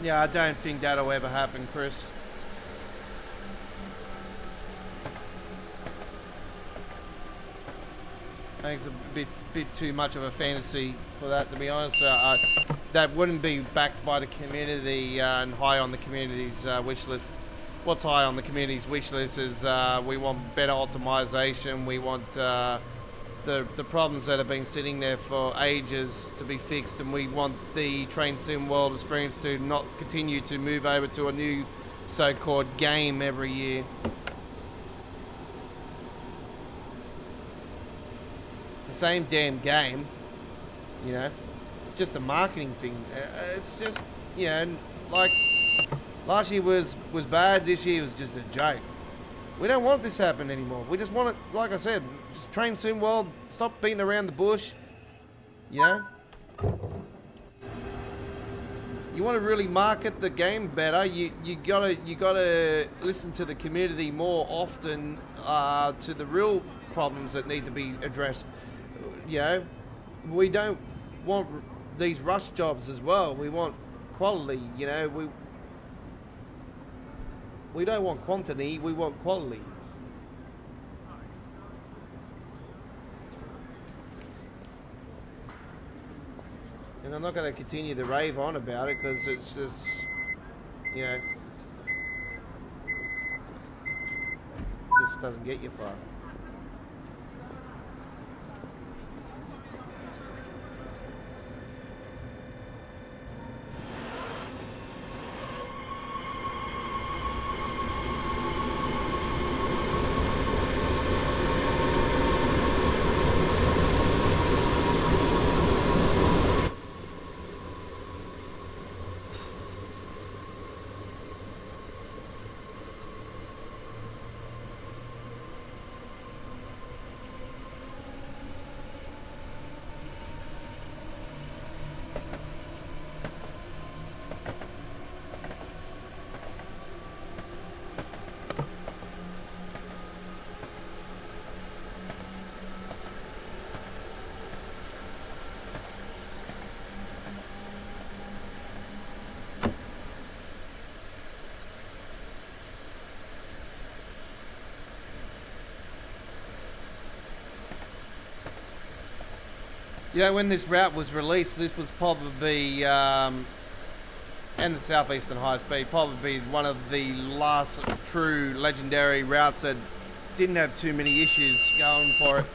Yeah, I don't think that'll ever happen, Chris. I think it's a bit too much of a fantasy for that, to be honest. That wouldn't be backed by the community and high on the community's wish list. What's high on the community's wish list is we want better optimization. We want the problems that have been sitting there for ages to be fixed, and we want the Train Sim World experience to not continue to move over to a new so-called game every year. It's the same damn game, you know. It's just a marketing thing. It's just, you know, like last year was bad. This year was just a joke. We don't want this to happen anymore. We just want it, like I said, just Train Sim World. Stop beating around the bush. You know. You want to really market the game better. You gotta listen to the community more often to the real problems that need to be addressed. You know, we don't want these rush jobs as well. We want quality. You know, we don't want quantity. We want quality. And I'm not going to continue to rave on about it because it's just, you know, just doesn't get you far. You know, when this route was released, this was probably, and the Southeastern High Speed, probably one of the last true legendary routes that didn't have too many issues going for it.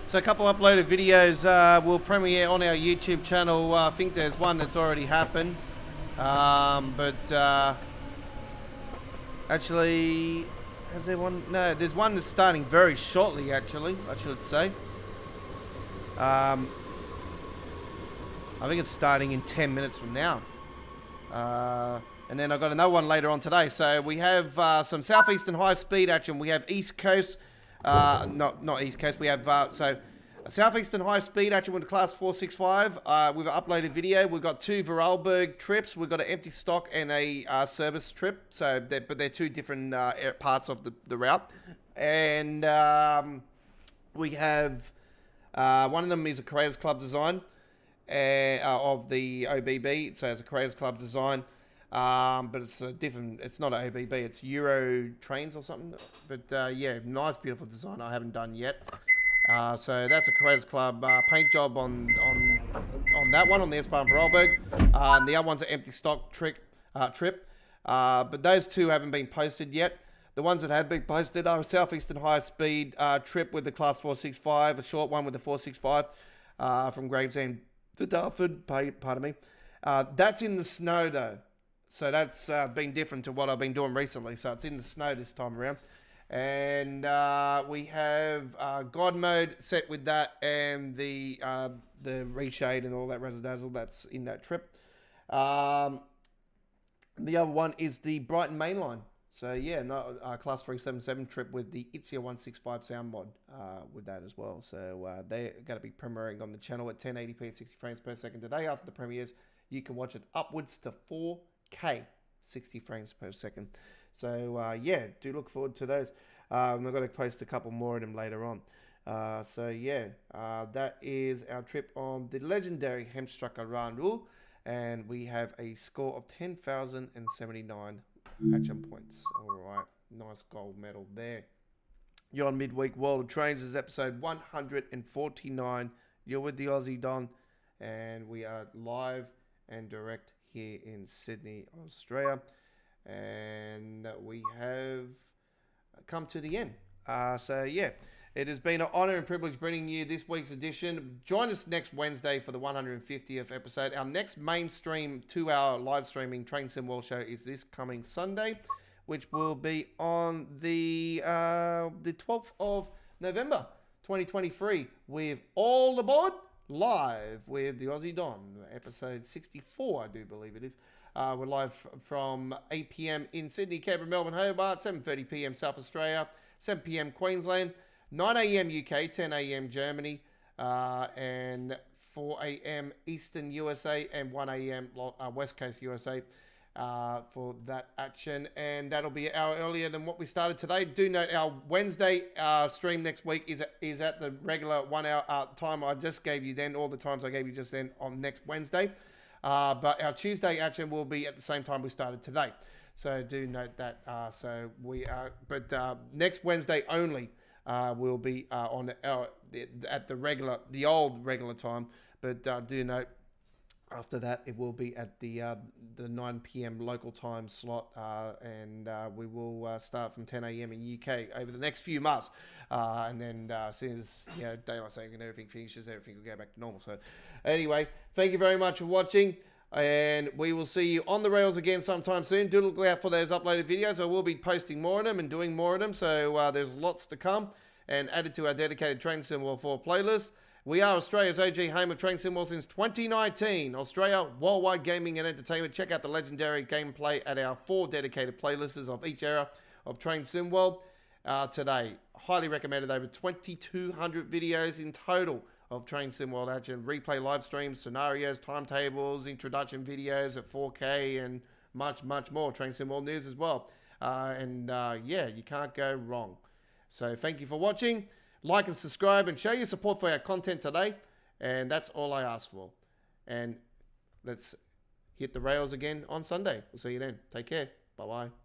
So a couple uploaded videos will premiere on our YouTube channel. I think there's one that's already happened. Actually, has there one? No, there's one that's starting very shortly, actually, I should say. I think it's starting in 10 minutes from now. And then I've got another one later on today. So we have some Southeastern high speed action. We have East Coast. Not East Coast. We have a Southeastern high speed action with a class 465. We've uploaded video. We've got 2 Vorarlberg trips. We've got an empty stock and a service trip. So, but they're 2 different parts of the route. And we have one of them is a Creators Club design of the OBB. So it's a Creators Club design. But it's a different, it's not an OBB, it's Euro Trains or something. But yeah, nice, beautiful design I haven't done yet. So that's a Creators Club paint job on that one, on the S-Bar and Vorarlberg. And the other one's an empty stock trip. But those 2 haven't been posted yet. The ones that have been posted are a Southeastern high speed trip with the class 465, a short one with the 465 from Gravesend to Dartford, pardon me. That's in the snow though. So that's been different to what I've been doing recently. So it's in the snow this time around. And we have GodMode set with that, and the Reshade and all that razzle-dazzle that's in that trip. The other one is the Brighton Mainline. So yeah, class 377 trip with the Itzia 165 sound mod with that as well. So they're going to be premiering on the channel at 1080p 60 frames per second today. After the premieres, you can watch it upwards to 4K 60 frames per second. So yeah, do look forward to those. I've got to post a couple more of them later on. So yeah, that is our trip on the legendary Hemstrucker Randu, and we have a score of 10,079 action points. All right, nice gold medal there. You're on Midweek World of Trains. This is episode 149. You're with the Aussie Don, and we are live and direct here in Sydney, Australia. And we have come to the end. So yeah, it has been an honor and privilege bringing you this week's edition. Join us next Wednesday for the 150th episode. Our next mainstream 2-hour live streaming Train Sim World show is this coming Sunday, which will be on the 12th of November 2023 with All Aboard live with the Aussie Don, episode 64, I do believe it is. We're live from 8 p.m. in Sydney, Canberra, Melbourne, Hobart, 7:30 p.m. South Australia, 7 p.m. Queensland, 9 a.m. UK, 10 a.m. Germany, and 4 a.m. Eastern USA, and 1 a.m. West Coast USA for that action. And that'll be an hour earlier than what we started today. Do note our Wednesday stream next week is at the regular 1 hour time I just gave you then, all the times I gave you just then on next Wednesday. But our Tuesday action will be at the same time we started today. So do note that. So we are, but next Wednesday only will be on at the old regular time. But do note, after that it will be at the 9 p.m. local time slot, and we will start from 10 a.m. in UK over the next few months. And then as soon as daylight saving and everything finishes, everything will go back to normal. So anyway, thank you very much for watching, and we will see you on the rails again sometime soon. Do look out for those uploaded videos. I will be posting more of them and doing more of them, so there's lots to come, and added to our dedicated Train Sim World 4 playlist. We are Australia's OG home of Train Sim World since 2019. Australia, worldwide gaming and entertainment. Check out the legendary gameplay at our 4 dedicated playlists of each era of Train Sim World today. Highly recommended. Over 2,200 videos in total of Train Sim World action. Replay live streams, scenarios, timetables, introduction videos at 4K, and much, much more. Train Sim World news as well. Yeah, you can't go wrong. So thank you for watching. Like and subscribe and show your support for our content today. And that's all I ask for. And let's hit the rails again on Sunday. We'll see you then. Take care. Bye-bye.